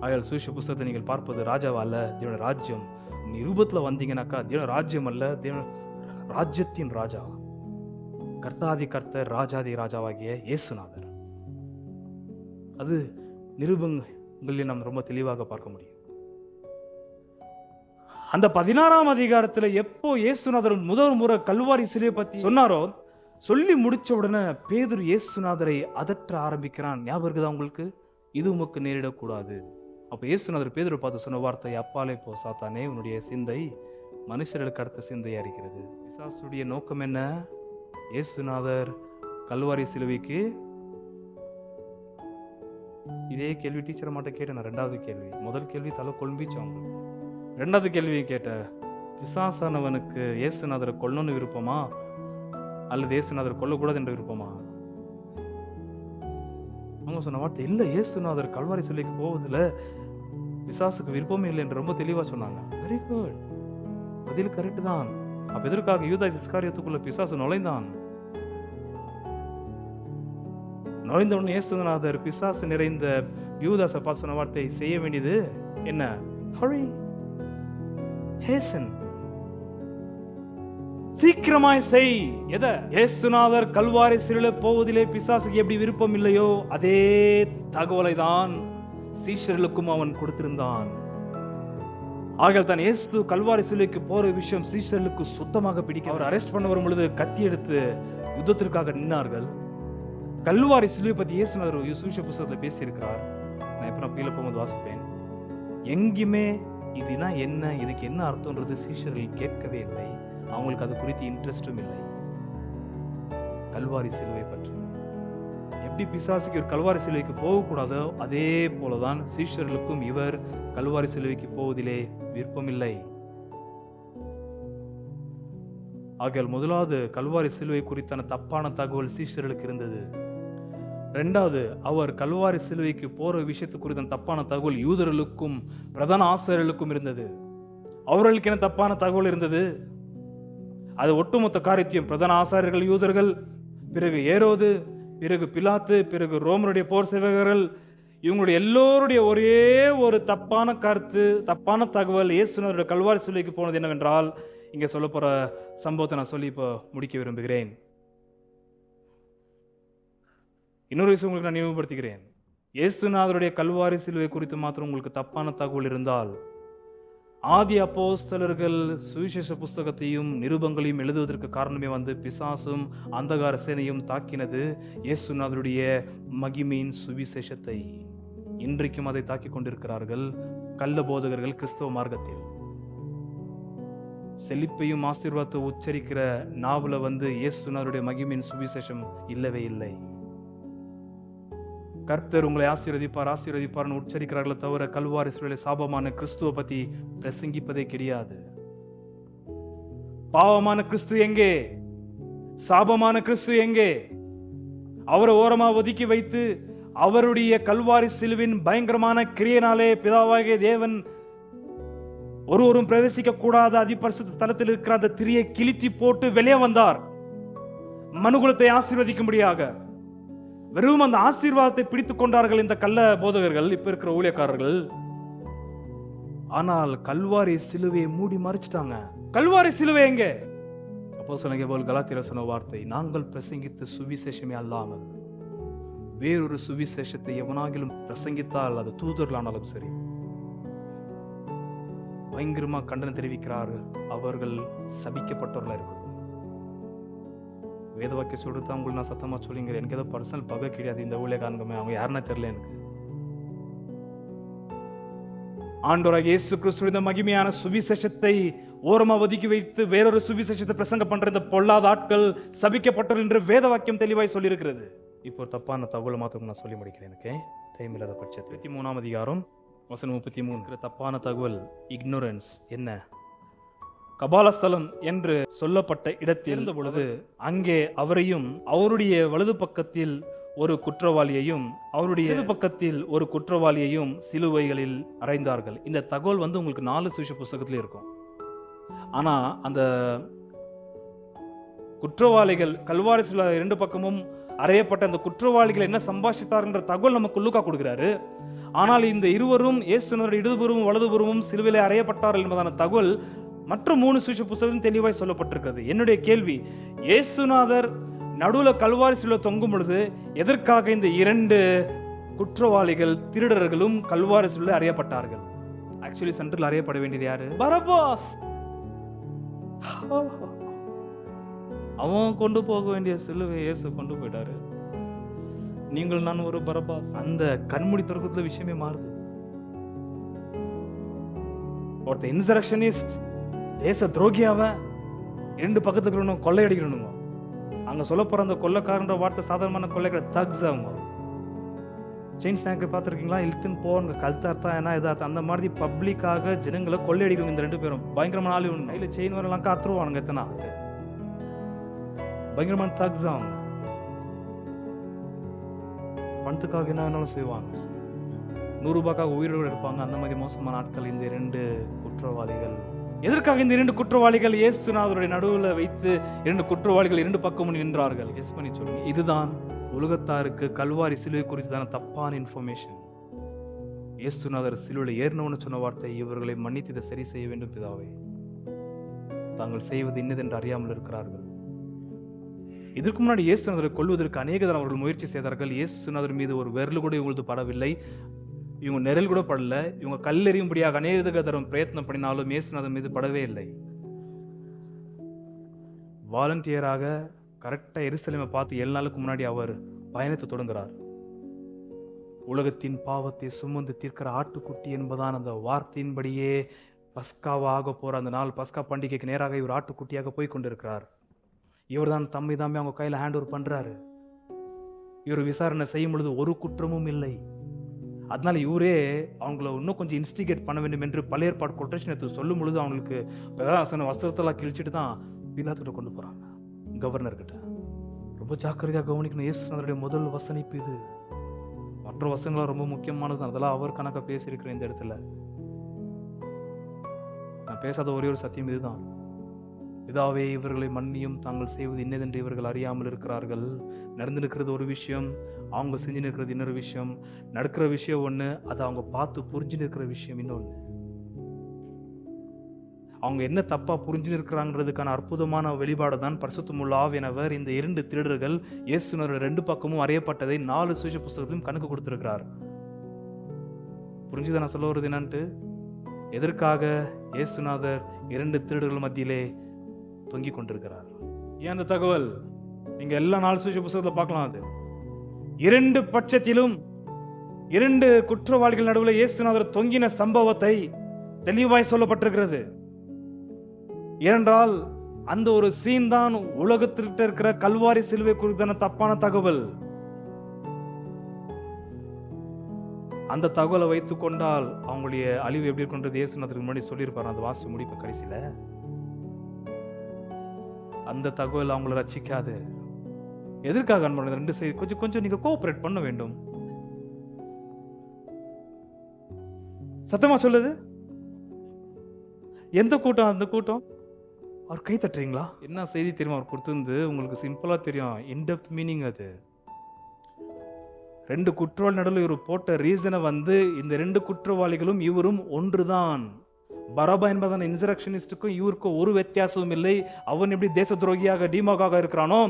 ஆகையால் சுவிசேஷ புஸ்தகத்தை நீங்கள் பார்ப்பது ராஜாவா அல்ல, தேவனுடைய ராஜ்யம். நிருபத்துல வந்தீங்கன்னாக்கா தேவனுடைய ராஜ்யம் அல்ல, தேவ ராஜ்யத்தின் ராஜா, கர்த்தாதி கர்த்தர், ராஜாதி ராஜாவாகிய இயேசுநாதர். அது நிருபங்களில் நாம் ரொம்ப தெளிவாக பார்க்க முடியும். அந்த 16ஆம் அதிகாரத்துல எப்போ இயேசுநாதர் முதல் முறை கல்வாரி சிலுவை பத்தி சொன்னாரோ, சொல்லி முடிச்ச உடனே பேதுரு இயேசுநாதரை அதற்ற ஆரம்பிக்கிறான். ஞாபகம் இருக்குதா உங்களுக்கு? இது உமக்கு நேரிடக்கூடாது. அப்ப இயேசுநாதர் பேதுரு பார்த்து சொன்ன வார்த்தை, அப்பாலே போ சாத்தானே, உன்னுடைய சிந்தை மனுஷர்களுக்கு அடுத்த சிந்தையா இருக்கிறது. பிசாசுடைய நோக்கம் என்ன? இயேசுநாதர் கல்வாரி சிலுவைக்கு? இதே கேள்வி டீச்சர் மாட்ட கேட்டேன். ரெண்டாவது கேள்வி, முதல் கேள்வி தலை கொழும்பிச்சு அவங்களுக்கு. ரெண்டாவது கேள்வியை கேட்ட, பிசாசானவனுக்கு இயேசுநாதரை கொல்லணும்னு விருப்பமா அல்லது இயேசுநாதர் கொல்லக்கூடாது என்று விருப்பமா? அவங்க சொன்ன வார்த்தை, இல்ல, இயேசுநாதர் கல்வாரி சிலுவைக்கு போவதில்ல பிசாசுக்கு விருப்பமே இல்லை என்று ரொம்ப தெளிவா சொன்னாங்க. வெரி குட், பதில் கரெக்ட் தான். அப்ப எதற்காக யூதாஸ் இஸ்காரியோத்துக்குள்ள பிசாசு நுழைந்தான்? நுழைந்த உடனே இயேசுநாதர் பிசாசு நிறைந்த யூதாஸை பார்த்து சொன்ன வார்த்தை, செய்ய வேண்டியது என்ன? ஹரி, ஹேசன், சீக்கிரமாய் செய். எதை? இயேசுநாதர் கல்வாரி சிலுவையில் போவதிலே பிசாசுக்கு எப்படி விருப்பம் இல்லையோ அதே தகவலை தான் சீஷர்களுக்கும் அவன் கொடுத்திருந்தான். ஆகையால் தான் இயேசு கல்வாரி சிலுவைக்கு போற விஷயம் சீஷர்களுக்கு சுத்தமாக பிடிக்க. அவர் அரெஸ்ட் பண்ண வரும் பொழுது கத்தி எடுத்து யுத்தத்திற்காக நின்னார்கள். கல்வாரி சிலுவை பத்தி இயேசுநாதர் சுவிசேஷ புத்தகத்தில் பேசியிருக்கிறார். நான் எப்ப கீழே போகும்போது வாசிப்பேன். எங்குமே இதுனா என்ன, இதுக்கு என்ன அர்த்தம்ன்றது சீஷர்கள் கேட்கவே இல்லை. அவங்களுக்கு அது குறித்து இன்ட்ரெஸ்டும் இல்லை. கல்வாரி சிலுவை பற்றி எப்படி பிசாசுக்கு ஒரு கல்வாரி சிலுவைக்கு போகக்கூடாதோ அதே போலதான் சீஷர்களுக்கும் இவர் கல்வாரி சிலுவைக்கு போவதிலே விருப்பமில்லை. ஆகையால் முதலாவது கல்வாரி சிலுவை குறித்தான தப்பான தகவல் சீஷர்களுக்கு இருந்தது. இரண்டாவது, அவர் கல்வாரி சிலுவைக்கு போற விஷயத்து குறித்த தப்பான தகவல் யூதர்களுக்கும் பிரதான ஆசிரியர்களுக்கும் இருந்தது. அவர்களுக்கு என்ன தப்பான தகவல் இருந்தது? அது ஒட்டுமொத்த காரியத்தையும் பிரதான ஆசாரியர்கள் யூதர்கள், பிறகு ஏரோது, பிறகு பிலாத்து, பிறகு ரோமருடைய போர் சேவகர்கள், இவங்களுடைய எல்லோருடைய ஒரே ஒரு தப்பான கருத்து, தப்பான தகவல் இயேசுநாதருடைய கல்வாரி சிலுவைக்கு போனது என்னவென்றால், இங்க சொல்ல போற சம்பவத்தை நான் சொல்லி இப்போ முடிக்க விரும்புகிறேன். இன்னொரு விஷயம் உங்களுக்கு நான் நினைவுபடுத்துகிறேன். இயேசுநாதருடைய கல்வாரி சிலுவை குறித்து மாத்திரம் உங்களுக்கு தப்பான தகவல் இருந்தால், ஆதி அப்போஸ்தலர்கள் சுவிசேஷ புஸ்தகத்தையும் நிருபங்களையும் எழுதுவதற்கு காரணமே பிசாசும் அந்தகார சேனையும் தாக்கினது இயேசுநாதருடைய மகிமையின் சுவிசேஷத்தை. இன்றைக்கும் அதை தாக்கிக் கொண்டிருக்கிறார்கள் கள்ள போதகர்கள் கிறிஸ்தவ மார்க்கத்தில். செழிப்பையும் ஆசீர்வாதத்தை உச்சரிக்கிற நாவல இயேசுநாதருடைய மகிமையின் சுவிசேஷம் இல்லவே இல்லை. கர்த்தர் உங்களை ஆசீர்வதிப்பார்னு உச்சரிக்கிறார்களே தவிர கல்வாரி சிலுவையிலே சாபமான கிறிஸ்துவ பத்தி பிரசங்கிப்பதே கிடையாது. பாவமான கிறிஸ்து எங்கே? சாபமான கிறிஸ்து எங்கே? அவரை ஓரமா ஒதுக்கி வைத்து அவருடைய கல்வாரி சிலுவின் பயங்கரமான கிரியையினாலே பிதாவாகிய தேவன் ஒருவரும் பிரவேசிக்க கூடாத அதிபரிசுத்த ஸ்தலத்தில் இருக்கிற அந்த திரியை கிழித்தி போட்டு வெளியே வந்தார், மனுகுலத்தை ஆசீர்வதிக்கும்படியாக. வெறும் அந்த ஆசீர்வாதத்தை பிடித்துக் கொண்டார்கள் இந்த கள்ள போதகர்கள், இப்ப இருக்கிற ஊழியக்காரர்கள். ஆனால் கல்வாரி சிலுவையை மூடி மறைச்சிட்டாங்க. கல்வாரி சிலுவை எங்க? அப்போஸ்தலனாகிய பவுல் கலாத்தியர் சொன்ன வார்த்தை, நாங்கள் பிரசங்கித்த சுவிசேஷமே அல்லாமல் வேறொரு சுவிசேஷத்தை எவனாகிலும் பிரசங்கித்தால் அது தூதர்களானாலும் சரி, பயங்கரமா கண்டனம் தெரிவிக்கிறார்கள். அவர்கள் சபிக்கப்பட்டவர்களா இருக்கும். வேத வாக்கிய சொல்றது அவங்களுக்கு நான் சத்தமா சொல்லிங்க. எனக்கு ஏதோ பர்சனல் பகை கிடையாது இந்த ஊழியக்காரங்க, அவங்க யாருன்னா தெரியல எனக்கு. ஆண்டவராகிய இயேசு கிறிஸ்துவின் மகிமையான சுவிசேஷத்தை ஓரமா ஒதுக்கி வைத்து வேறொரு சுவிசேஷத்தை பிரசங்க பண்ற இந்த பொல்லாத ஆட்கள் சபிக்கப்பட்டவர்கள் என்று வேத வாக்கியம் தெளிவாய் சொல்லி இருக்கிறது. இப்போ தப்பான தகவலை மாத்திரம் நான் சொல்லி முடிக்கிறேன், எனக்கு டைம் இல்லாத பட்சத்தில். 33ஆம் அதிகாரம் வசனம் 33 தப்பான தகவல் இக்னோரன்ஸ் என்ன? கபாலஸ்தலம் என்று சொல்லப்பட்ட இடத்தில் இருந்த பொழுது அங்கே அவரையும் அவருடைய வலது பக்கத்தில் ஒரு குற்றவாளியையும் அவருடைய இடது பக்கத்தில் ஒரு குற்றவாளியையும் சிலுவைகளில் அறைந்தார்கள். இந்த தகவல் உங்களுக்கு 4 சுவிசேஷ புத்தகத்துல இருக்கும். ஆனா அந்த குற்றவாளிகள் கல்வாரி சிலுவை 2 பக்கமும் அறையப்பட்ட அந்த குற்றவாளிகள் என்ன சம்பாஷித்தார் என்ற தகவல் நமக்கு லூக்கா கொடுக்கிறாரு. ஆனால் இந்த இருவரும் இயேசுநாதருடைய இடதுபுறமும் வலதுபுறமும் சிலுவையிலே அறையப்பட்டார்கள் என்பதான தகவல் மற்ற 3 சுவிசேஷ புத்தகத்தில் தெளிவாய் சொல்லப்பட்டிருக்கிறது. என்னுடைய கேள்வி, இயேசுநாதர் நடுவுல கல்வாரி சிலுவை தொங்கும் பொழுது எதற்காக இந்த 2 குற்றவாளிகள் திருடர்களும் கல்வாரி சிலுவையில் அறையப்பட்டார்கள்? ஆக்சுவலி சென்டரில் அறையப்பட வேண்டியது யாரு? பரபாஸ். அவன் கொண்டு போக வேண்டிய சிலுவை இயேசு கொண்டு போயிட்டாரு. நீங்கள் நான் ஒரு பரபாஸ். அந்த கண்மூடி திறக்கத்துல விஷயமே மாறுது. ஒருத்த இன்சரக்ஷனிஸ்ட், தேச துரோகியாவ 2 பக்கத்துக்கு கொள்ளையடிக்கணும். அங்க சொல்ல போற அந்த கொள்ளைக்காரன்ற வார்த்தை சாதாரணமான கொள்ளைக்கார தக்ஸ். அவங்க செயின் ஸ்நாக்கர் பார்த்துருக்கீங்களா? இழுத்துன்னு போவாங்க, கல்தார்த்தா ஏன்னா இதார்த்தா அந்த மாதிரி பப்ளிக்காக ஜனங்களை கொள்ளையடிக்கும் இந்த 2 பேரும். பயங்கரமான ஆளு. கையில் செயின் வரலாம் காத்துருவானுங்க. எத்தனை பயங்கரமான தக்ஸ் அவங்க. பணத்துக்காக என்ன வேணாலும் செய்வாங்க. 100 ரூபாய்க்காக உயிரோடு இருப்பாங்க. அந்த மாதிரி மோசமான ஆட்கள் இந்த 2 குற்றவாளிகள். எதற்காக இந்த 2 குற்றவாளிகள் இயேசுநாதருடைய நடுவில் வைத்து 2 குற்றவாளிகள் 2 பக்கமும் நின்றார்கள்? கெஸ் பண்ணி சொல்லுங்க. இதுதான் உலகத்தாருக்கு கல்வாரி சிலுவை குறித்தான தப்பான இன்ஃபர்மேஷன். இயேசுநாதர் சிலுவையில் ஏறினவன்னு சொன்ன வார்த்தை, இவர்களை மன்னித்து இதை சரி செய்ய வேண்டும் பிதாவே, தாங்கள் செய்வது இன்னதென்று அறியாமல் இருக்கிறார்கள். இதற்கு முன்னாடி இயேசுநாதரை கொல்வதற்கு அநேக தடவை அவர்கள் முயற்சி செய்தார்கள். இயேசுநாதர் மீது ஒரு விரல் கூட இவங்களுக்கு படவில்லை. இவங்க நிழல் கூட படல. இவங்க கல்லெறியும்படியாக அநேக தடவை பிரயத்னம் பண்ணினாலும் இயேசுநாதர் மீது படவே இல்லை. வாலண்டியராக கரெக்டா எருசலேமை பார்த்து 7 நாளுக்கு முன்னாடி அவர் பயணத்தை தொடங்குறார். உலகத்தின் பாவத்தை சுமந்து தீர்க்கிற ஆட்டுக்குட்டி என்பதான் அந்த வார்த்தையின்படியே பஸ்காவாக போற அந்த நாள், பஸ்கா பண்டிகைக்கு நேராக இவர் ஆட்டுக்குட்டியாக போய் கொண்டிருக்கிறார். இவர் தான் தம்மை தாமே அவங்க கையில் ஹேண்ட் ஓவர் பண்றாரு. இவர் விசாரணை செய்யும் பொழுது ஒரு குற்றமும் இல்லை. அதனால இவரே அவங்கள இன்னும் கொஞ்சம் இன்ஸ்டிகேட் பண்ண வேண்டும் என்று பழைய ஏற்பாடு கொட்டேஷன் எடுத்து சொல்லும் பொழுது அவங்களுக்கு வஸ்திரத்தெல்லாம் கிழிச்சிட்டு தான் பிலாத்துக்கிட்ட கொண்டு போறாங்க, கவர்னர் கிட்ட. ரொம்ப ஜாக்கிரதையாக கவனிக்கணும். இயேசுநாதருடைய முதல் வசனிப்பு இது. மற்ற வசனங்களும் ரொம்ப முக்கியமானது. அதெல்லாம் அவர் கணக்கா பேசியிருக்கிறேன் இந்த இடத்துல. நான் பேசாத ஒரே ஒரு சத்தியம் இதுதான். பிதாவே, இவர்களை மன்னியும், தாங்கள் செய்வது இன்னதென்று இவர்கள் அறியாமல் இருக்கிறார்கள். நடந்திருக்கிறது ஒரு விஷயம், அவங்க செஞ்சு நிற்கிறது இன்னொரு விஷயம். நடக்கிற விஷயம் ஒண்ணு, அதை அவங்க பார்த்து புரிஞ்சு நிற்கிற விஷயம் இன்னொன்னு. அவங்க என்ன தப்பா புரிஞ்சு இருக்கிறாங்கிறதுக்கான அற்புதமான வெளிப்பாடு தான் பரிசுத்தமுள்ள ஆவியானவர் இந்த 2 திருடர்கள் இயேசுநாதர் 2 பக்கமும் அறியப்பட்டதை 4 சுவிசேஷ புத்தகத்திலும் கணக்கு கொடுத்திருக்கிறார். புரிஞ்சுதான் நான் சொல்ல வருது என்னன்ட்டு? எதற்காக இயேசுநாதர் 2 திருடர்கள் மத்தியிலே தொங்கிக் கொண்டிருக்கிறார்? ஏன் அந்த தகவல் நீங்க எல்லா 4 சுவிசேஷ புத்தகத்துல பார்க்கலாம். அது 2 பட்சத்திலும் 2 குற்றவாளிகள் நடுவில் இயேசுநாதர் தொங்கின சம்பவத்தை தெளிவாய் சொல்லப்பட்டிருக்கிறது. ஏனென்றால் அந்த ஒரு சீன் தான் உலகத்திற்கு இருக்கிற கல்வாரி சிலுவை குறித்தான தப்பான தகவல். அந்த தகவலை வைத்துக் கொண்டால் அவங்களுடைய அழிவு எப்படி இருக்குன்றது இயேசுநாதருக்கு முன்னாடி சொல்லியிருப்பாரு. அந்த வாசி முடிப்ப கடைசியில அந்த தகவல் அவங்களை ரட்சிக்காது. எதற்காக அன்பு 2 செய்தி கொஞ்சம் நீங்க கோஆபரேட் பண்ண வேண்டும். சத்தமா சொல்லுது. எந்த கூட்டம்? அந்த கூட்டம் அவர் கை தட்டுறீங்களா? என்ன செய்தி தெரியுமா அவர் கொடுத்திருந்து? உங்களுக்கு சிம்பிளா தெரியும், இன்டெப்த் மீனிங் அது. 2 குற்றவாளி நடுவில் இவர் போட்ட ரீசனை இந்த 2 குற்றவாளிகளும் இவரும் ஒன்றுதான். பரபா என்பதான இன்சரக்ஷனிஸ்டுக்கும் இவருக்கும் ஒரு வித்தியாசமும் இல்லை. அவன் எப்படி தேச துரோகியாக டிமாகாக இருக்கிறானோ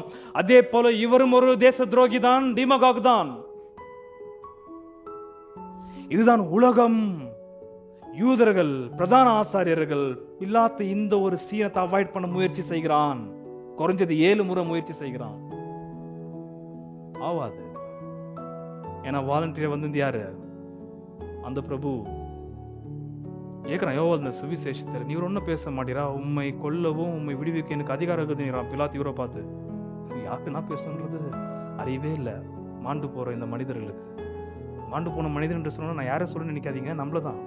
அதே போல இவரும் ஒரு தேச துரோகி தான், டிமாகாக் தான். இதுதான் உலகம். யூதர்கள், பிரதான ஆசாரியர்கள், பிலாத்து இந்த ஒரு சீனத்தை அவாய்ட் பண்ண முயற்சி செய்கிறான். குறைஞ்சது 7 முறை முயற்சி செய்கிறான். ஆவாது. ஏன்னா வாலண்டியர் யாரு? அந்த பிரபு கேட்கிறான், யோ அந்த சுவிசேஷத்தில் நீர் ஒன்னும் பேச மாட்டீரா? உண்மை கொல்லவும் உண்மை விடுவிக்க எனக்கு அதிகாரம் இருக்குதுங்கிறான் பிலாத்து. இவரை பார்த்து யாருக்கு நான் பேசுன்றது அறிவே இல்லை. மாண்டு போற இந்த மனிதர்களுக்கு, மாண்டு போன மனிதன் என்று சொன்னா நான் யாரை சொல்ல நினைக்காதீங்க, நம்மளதான்.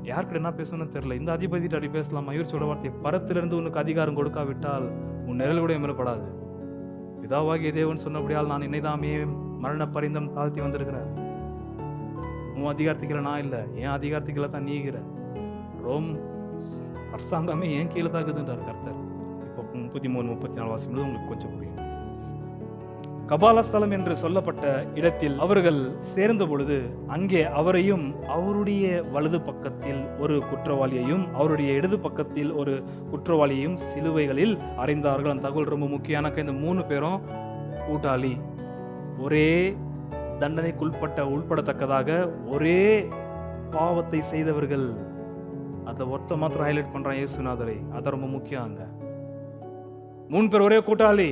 யாருக்கிட்ட என்ன பேசணும்னு தெரியல. இந்த அதிபதிட்டு அப்படி பேசலாமா? இவர் சொல்ற வார்த்தை, பரத்திலிருந்து உனக்கு அதிகாரம் கொடுக்காவிட்டால் உன் நிழல் கூட மேலப்படாது. பிதாவாகிய தேவன் சொன்னபடியால் நான் என்னைதாமே மரண பரிந்தம் தாழ்த்தி வந்திருக்கிறேன். உன் அதிகாரத்துக்குள்ள நான் இல்லை, என் அதிகாரத்துக்குள்ள தான் நீகிற. ரோம் அரசாங்கமே ஏன் கீழே தாக்குதுன்றார் கர்த்தர். இப்போ 33, 34 வாசிக்கும்போது உங்களுக்கு கொஞ்சம் புரியும். கபாலஸ்தலம் என்று சொல்லப்பட்ட இடத்தில் அவர்கள் சேர்ந்த பொழுது அங்கே அவரையும் அவருடைய வலது பக்கத்தில் ஒரு குற்றவாளியையும் அவருடைய இடது பக்கத்தில் ஒரு குற்றவாளியையும் சிலுவைகளில் அறைந்தார்கள். அந்த தகவல் ரொம்ப முக்கியமான. இந்த 3 பேரும் கூட்டாளி, ஒரே தண்டனைக்குள்பட்ட உள்படத்தக்கதாக ஒரே பாவத்தை செய்தவர்கள். அதை ஒருத்த மாத்திரம் ஹைலைட் பண்றான் இயேசுநாதரை. அது ரொம்ப முக்கியம். அங்க 3 பேர் ஒரே கூட்டாளி,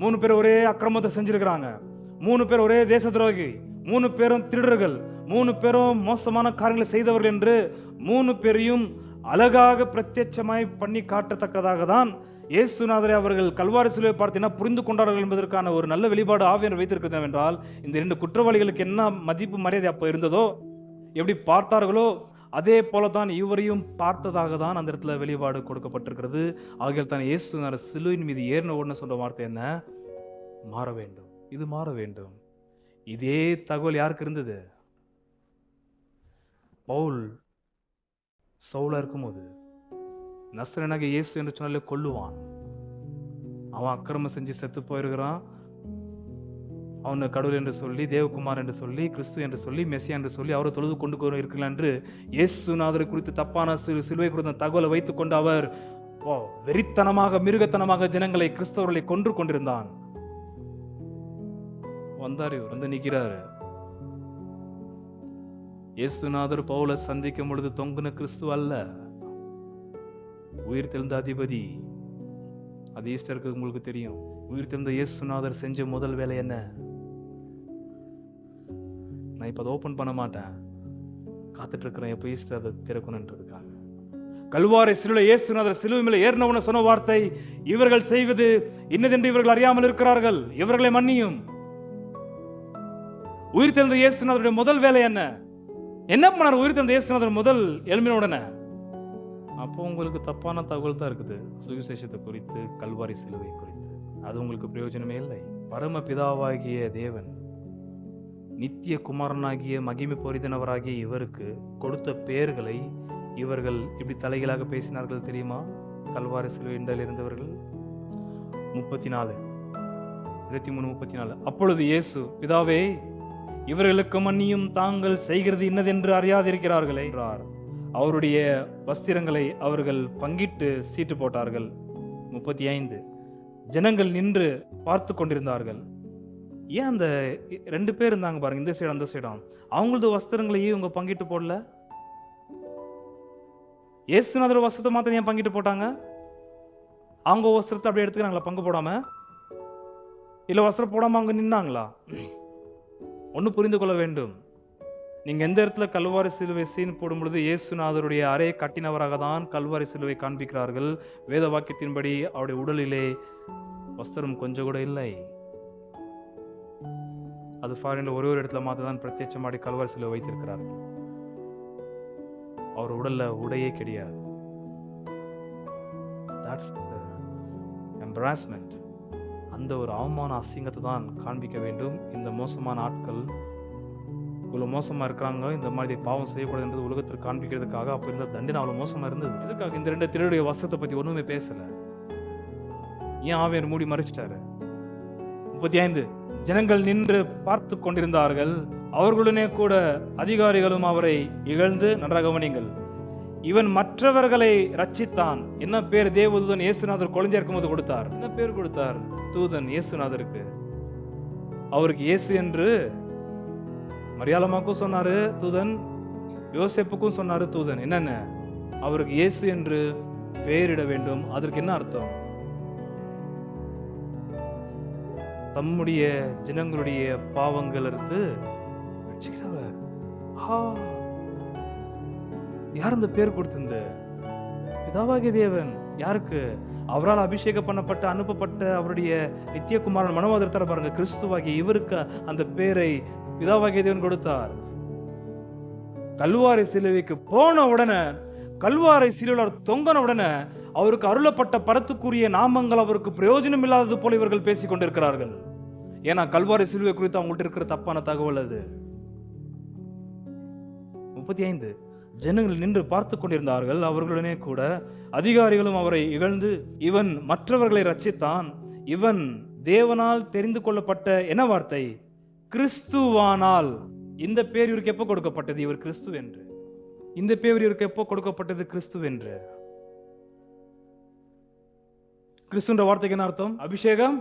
3 பேர் ஒரே அக்கிரமத்தை செஞ்சிருக்கிறாங்க, 3 பேர் ஒரே தேச துரோகி, 3 பேரும் திருடர்கள், 3 பேரும் மோசமான காரியங்களை செய்தவர்கள் என்று 3 பேரையும் அழகாக பிரத்யட்சமாய் பண்ணி காட்டத்தக்கதாக தான் இயேசுநாதரை அவர்கள் கல்வாரி சிலுவை பார்த்து என்ன புரிந்து கொண்டார்கள் என்பதற்கான ஒரு நல்ல வெளிப்பாடு ஆவியானவர் வைத்திருக்கிறது என்றால், இந்த 2 குற்றவாளிகளுக்கு என்ன மதிப்பு மரியாதை அப்போ இருந்ததோ, எப்படி பார்த்தார்களோ அதே போலதான் இவரையும் பார்த்ததாக தான் அந்த இடத்துல வெளிப்பாடு கொடுக்கப்பட்டிருக்கிறது. ஆகியால் தான் இயேசுநாதர் சிலுவையின் மீது ஏறின உடனே சொல்ற வார்த்தை என்ன? மாற வேண்டும், இது மாற வேண்டும். இதே தகவல் யாருக்கு இருந்தது? பவுல் சவுலா இருக்கும்போது நசரேயனாகிய இயேசு என்று சொன்னாலே கொல்லுவான். அவன் அக்கிரமம் செஞ்சு செத்து போயிருக்கிறான். அவனை கடவுள் என்று சொல்லி, தேவகுமார் என்று சொல்லி, கிறிஸ்து என்று சொல்லி, மெசியா என்று சொல்லி அவரை தொழுது கொண்டு இருக்கலாம் என்று இயேசுநாதரை குறித்து தப்பான சிலுவை குறித்த தகவலை வைத்துக் கொண்டு அவர் வெறித்தனமாக மிருகத்தனமாக ஜனங்களை, கிறிஸ்தவர்களை கொன்று கொண்டிருந்தான். வந்தாரு, வந்து நிற்கிறாரு. இயேசுநாதர் பவுலை சந்திக்கும் பொழுது தொங்குன கிறிஸ்து அல்ல, உயிர் தெழுந்த அதிபதி. அது ஈஸ்டருக்கு உங்களுக்கு தெரியும். உயிர் தெழுந்த இயேசுநாதர் செஞ்ச முதல் வேலை என்ன? நான் இப்ப அதை ஓபன் பண்ண மாட்டேன், காத்துட்டு இருக்கிறேன் எப்ப ஈஸ்டர் அதை திறக்கணுன்றதுக்காக. கல்வாரி சிலுவை இயேசுநாதர் சிலுவை மேல ஏறினவன சொன்ன வார்த்தை, இவர்கள் செய்வது இன்னதென்று இவர்கள் அறியாமல் இருக்கிறார்கள், இவர்களை மன்னியும். உயிர் தெழுந்த இயேசுநாதருடைய முதல் வேலை என்ன? என்ன பண்ணார் உயிர் தெழுந்த இயேசுநாதர் முதல் எழும்பின உடனே? அப்போ உங்களுக்கு தப்பான தகவல் தான் இருக்குது சுவிசேஷத்தை குறித்து, கல்வாரி சிலுவை குறித்து. அது உங்களுக்கு பிரயோஜனமே இல்லை. பரம பிதாவாகிய தேவன் நித்திய குமாரனாகிய மகிமை பொறிதனவராகிய இவருக்கு கொடுத்த பெயர்களை இவர்கள் இப்படி தலைகளாக பேசினார்கள் தெரியுமா? கல்வாரி சிலுவை இருந்தவர்கள் 33:34. அப்பொழுது இயேசு, பிதாவே, இவர்களுக்கு மன்னியும், தாங்கள் செய்கிறது இன்னதென்று அறியாதிருக்கிறார்களே என்றார். அவருடைய வஸ்திரங்களை அவர்கள் பங்கிட்டு சீட்டு போட்டார்கள். 35. ஜனங்கள் நின்று பார்த்து கொண்டிருந்தார்கள். ஏன் அந்த 2 பேர் இருந்தாங்க பாருங்க, இந்த சைடு அந்த சைடும், அவங்களது வஸ்திரங்களையே இவங்க பங்கிட்டு போடல? இயேசுநாதர் வஸ்திரத்தை மாத்திரம் ஏன் பங்கிட்டு போட்டாங்க? அவங்க வஸ்திரத்தை அப்படியே எடுத்துக்கிறாங்களா பங்கு போடாம? இல்ல வஸ்திரம் போடாம அவங்க நின்னாங்களா? ஒன்னு புரிந்து கொள்ள வேண்டும். நீங்க எந்த இடத்துல கல்வாரி சிலுவை சீன் போடும் பொழுது இயேசுநாதருடைய அறையை கட்டினவராக தான் கல்வாரி சிலுவை காண்பிக்கிறார்கள். வேத வாக்கியத்தின்படி அவருடைய உடலிலே வஸ்திரம் கொஞ்சம் கூட இல்லை. அது ஃபாரின்ல ஒரே ஒரு இடத்துல மாத்தான் பிரத்யட்சமாடி கல்வாரி சிலுவை வைத்திருக்கிறார்கள். அவர் உடல்ல உடையே கிடையாது. That's the embarrassment. அந்த ஒரு அவமான அசிங்கத்தை தான் காண்பிக்க வேண்டும். இந்த மோசமான ஆட்கள் இவ்வளவு மோசமா இருக்கிறாங்க, இந்த மாதிரி பாவம் செய்யக்கூடாதுன்றது உலகத்திற்கு காண்பிக்கிறதுக்காக அப்ப இருந்த தண்டனை அவ்வளவு மோசமா இருந்தது. எதுக்காக இந்த 2 திருடைய வசத்தை பத்தி ஒண்ணுமே பேசல? ஏன் ஆவியானவர் மூடி மறைச்சிட்டாரு? 35. ஜனங்கள் நின்று பார்த்து கொண்டிருந்தார்கள். அவர்களுடனே கூட அதிகாரிகளும் அவரை இகழ்ந்து, நன்றாக கவனிங்கள், இவன் மற்றவர்களை ரட்சித்தான். என்ன பேர் தேவதூதன் இயேசுநாதர் குழந்தையா இருக்கும்போது கொடுத்தார்? என்ன பேர் கொடுத்தார் தூதன் இயேசுநாதருக்கு? அவருக்கு இயேசு என்று மரியாளமாக்கும் சொன்னாரு தூதன், யோசேப்புக்கும் சொன்னாரு தூதன். என்னென்ன? அவருக்கு இயேசு என்று பெயரிட வேண்டும். அதற்கு என்ன அர்த்தம்? தம்முடைய ஜனங்களுடைய பாவங்கள் இருந்து ரட்சிக்கிறவர். யார் அந்த பேர் கொடுத்திருந்த? பிதாவாகிய தேவன். யாருக்கு? அவரால் அபிஷேகம் பண்ணப்பட்ட அனுப்பப்பட்ட அவருடைய நித்தியகுமாரன் மனவாதர் தர பாருங்க, கிறிஸ்துவாகிய இவருக்கு அந்த பேரை பிதாவாகிய தேவன் கொடுத்தார். கல்வாரி சிலுவைக்கு போன உடனே, கல்வாரி சிலுவையில் தொங்கின உடனே அவருக்கு அருளப்பட்ட பரத்துக்குரிய நாமங்கள் அவருக்கு பிரயோஜனம் இல்லாதது போல இவர்கள் பேசிக் கொண்டிருக்கிறார்கள். ஏன்னா கல்வாரி சிலுவை குறித்து அவங்கள்ட்ட இருக்கிற தப்பான தகவல் அது. 35. ஜனங்கள் நின்று பார்த்து கொண்டிருந்தார்கள். அவர்களுடனே கூட அதிகாரிகளும் அவரை இகழ்ந்து, இவன் மற்றவர்களை ரட்சித்தான், இவன் தேவனால் தெரிந்து கொள்ளப்பட்ட என்ன வார்த்தை? கிறிஸ்துவானால். இந்த பேர் இவருக்கு எப்போ கொடுக்கப்பட்டது? இவர் கிறிஸ்து என்று. இந்த பேர் இவருக்கு எப்போ கொடுக்கப்பட்டது? கிறிஸ்து என்று. கிறிஸ்துன்ற வார்த்தைக்கு என்ன அர்த்தம்? அபிஷேகம்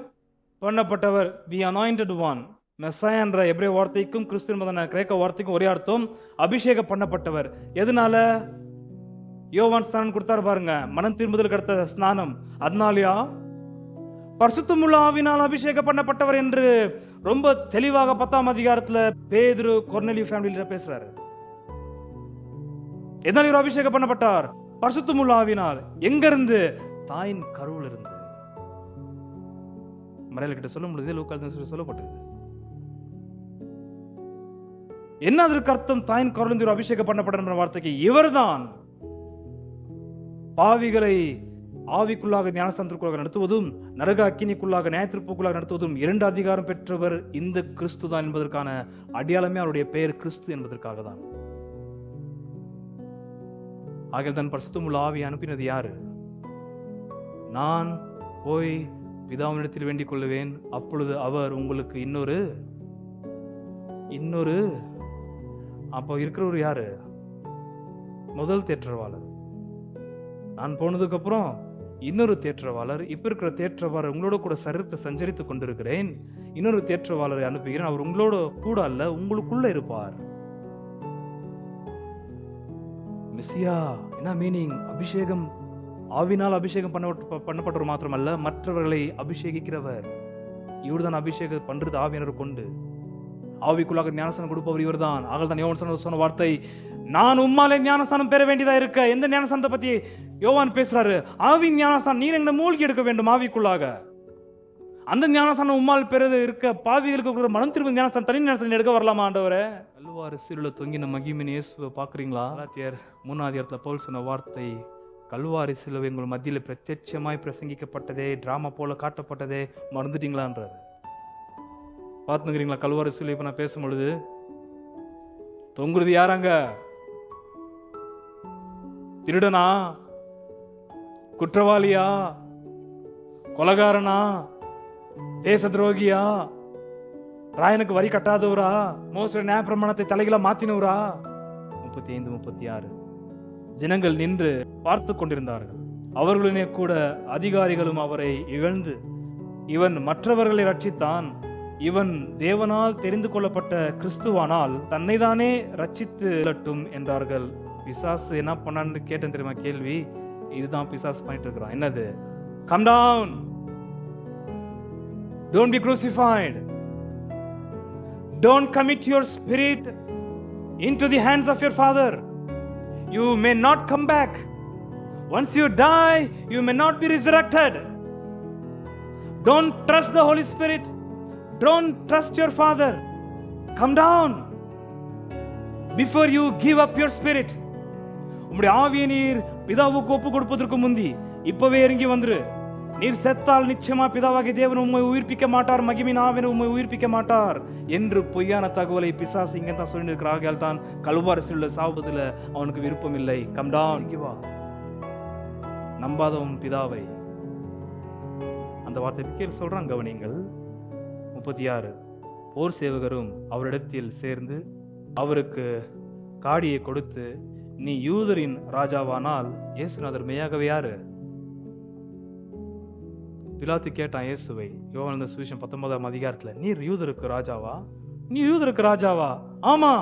பண்ணப்பட்டவர், தி அனாயிண்டட் ஒன். மெஸ்ஸாயா என்ற எபிரேய வார்த்தைக்கும் கிறிஸ்து என்பதான கிரேக்க வார்த்தைக்கும் ஒரே அர்த்தம், அபிஷேகம் பண்ணப்பட்டவர். எதனால? யோவான் ஸ்நானம் கொடுத்தாரு பாருங்க, மனம் திரும்புதலுக்கு அடுத்த ஸ்நானம். அதனாலயா? பரிசுத்தமுள்ள ஆவினால் அபிஷேகம் பண்ணப்பட்டவர் என்று ரொம்ப தெளிவாக 10ஆம் அதிகாரத்துல பேதுரு கொர்நேலியு ஃபேமிலியில பேசுறாரு. எதனால் இவர் அபிஷேகம் பண்ணப்பட்டார்? பரிசுத்தமுள்ள ஆவினால். எங்க இருந்து? தாயின் கருவில் இருந்து. மறையாள கிட்ட சொல்ல முடியுது, லூக்கா சொல்லப்பட்டிருக்கு. என்ன அதற்கு அர்த்தம்? தாயின் கருளில் அபிஷேகம் பண்ணப்பட்ட வார்த்தைக்கு இவர்தான் பாவிகளை ஆவிக்குள்ளாக ஞானஸ்தானத்திற்குள்ளாக நடத்துவதும் நரக அக்கினிக்குள்ளாக நியாயத்தீர்ப்புக்குள்ளாக நடத்துவதும் 2 அதிகாரம் பெற்றவர் இந்த கிறிஸ்து தான் என்பதற்கான அடையாளமே அவருடைய பெயர் கிறிஸ்து என்பதற்காக தான். ஆகிய தன் பரிசுத்தமுள்ள ஆவியை அனுப்பினது யாரு? நான் போய் பிதாவினிடத்தில் வேண்டிக் கொள்ளுவேன், அப்பொழுது அவர் உங்களுக்கு இன்னொரு அப்போ இருக்கிறவர் யாரு? முதல் தேற்றவாளர். நான் போனதுக்கு அப்புறம் இன்னொரு தேற்றவாளர், இப்ப இருக்கிற தேற்றவாளர் உங்களோட கூட சரீரத்தை சஞ்சரித்துக் கொண்டிருக்கிறேன், இன்னொரு தேற்றவாளரை அனுப்புகிறேன், அவர் உங்களோட கூட அல்ல உங்களுக்குள்ள இருப்பார். மெசியா என்ன மீனிங்? அபிஷேகம், ஆவினால் அபிஷேகம் பண்ணப்பட்டவர் மாத்திரமல்ல, மற்றவர்களை அபிஷேகிக்கிறவர். இவர்தான் அபிஷேகம் பண்றது ஆவியினர் கொண்டு. ஆவிக்குள்ளாக ஞானஸ்தானம் கொடுப்பவர் இவர்தான். ஆகதான் யோவான் சொன்ன வார்த்தை, நான் உம்மாலே ஞானஸ்தானம் பெற வேண்டியதா இருக்க. எந்த ஞானஸ்தானத்தை பத்தி யோவான் பேசுறாரு? ஆவின் ஞானஸ்தானம். நீர் எங்களை மூழ்கி எடுக்க வேண்டும் ஆவிக்குள்ளாக. அந்த ஞானஸ்தானம் உம்மால் பெறது இருக்க. பாவிகளுக்கு மனம் திரும்ப ஞானஸ்தானம், தனி ஞானஸ்தானம் எடுக்க வரலாமா ஆண்டவரே? கல்வாரி சிலுவையில தொங்கின மகிமையின் இயேசுவை பாக்குறீங்களா? கலாத்தியர் 3 பவுல் சொன்ன வார்த்தை, கல்வாரி சிலுவை உங்கள் மத்தியில பிரத்யட்சமாய் பிரசங்கிக்கப்பட்டதே, டிராமா போல காட்டப்பட்டதே, மறந்துட்டீங்களான்றாரு. பார்த்துக்கிறீங்களா? கல்வாரி சிலுவை இப்ப நான் பேசும் பொழுது தொங்குறது யாராங்க? திருடனா? குற்றவாளியா? கொலகாரனா? தேச துரோகியா? ராயனுக்கு வரி கட்டாதவரா? மோசடி நியாய பிரமாணத்தை தலைகளா மாத்தினவரா? 35, 36 ஜனங்கள் நின்று பார்த்து கொண்டிருந்தார்கள். அவர்களுடனே கூட அதிகாரிகளும் அவரை இகழ்ந்து, இவன் மற்றவர்களை ரட்சித்தான், இவன் தேவனால் தெரிந்து கொள்ளப்பட்ட கிறிஸ்துவானால் தன்னைதானே ரட்சித்து கொள்ளட்டும் என்றார்கள். பிசாசு என்ன பண்ணான்னு கேட்டேன் தெரியுமா கேள்வி? இதுதான் பிசாசு பண்ணிட்டு இருக்கிறான். என்னது? Come down, don't be crucified, don't commit your spirit into the hands of your father, you may not come back, once you die you may not be resurrected, don't trust the Holy Spirit, don't trust your father, come down before you give up your spirit. உம்முடைய ஆவியை நீர் பிதாவுக்கு ஒப்பு கொடுப்பதற்கு முந்தி இப்பவே இறங்கி வந்துரு. நீர் செத்தால் நிச்சயமா பிதாவாகிய தேவன் உம்மை உயிர்ப்பிக்க மாட்டார், மகிமையின் ஆவியை உம்மை உயிர்ப்பிக்க மாட்டார் என்று பொய்யான தகவலை பிசாசு இங்க தான் சொல்லி இருக்கிறார்கள். தான் கல்வாரி சிலுவையில சாவதில் அவனுக்கு விருப்பம் இல்லை. கம் டவுன், இங்க வா. நம்பாதவன் பிதாவை. அந்த வார்த்தை கீழ் சொல்றான், கவனிங்கள். 36 போர் சேவகரும் அவரிடத்தில் சேர்ந்து அவருக்கு காடியை கொடுத்து, நீ யூதரின் ராஜாவானால் இயேசுநாதர் மெய்யாகவே யாரு? பிலாத்து கேட்டான் இயேசுவை. யோவான் சுவிசேஷம் 19 நீர் யூதருக்கு ராஜாவா? நீ யூதருக்கு ராஜாவா? ஆமா,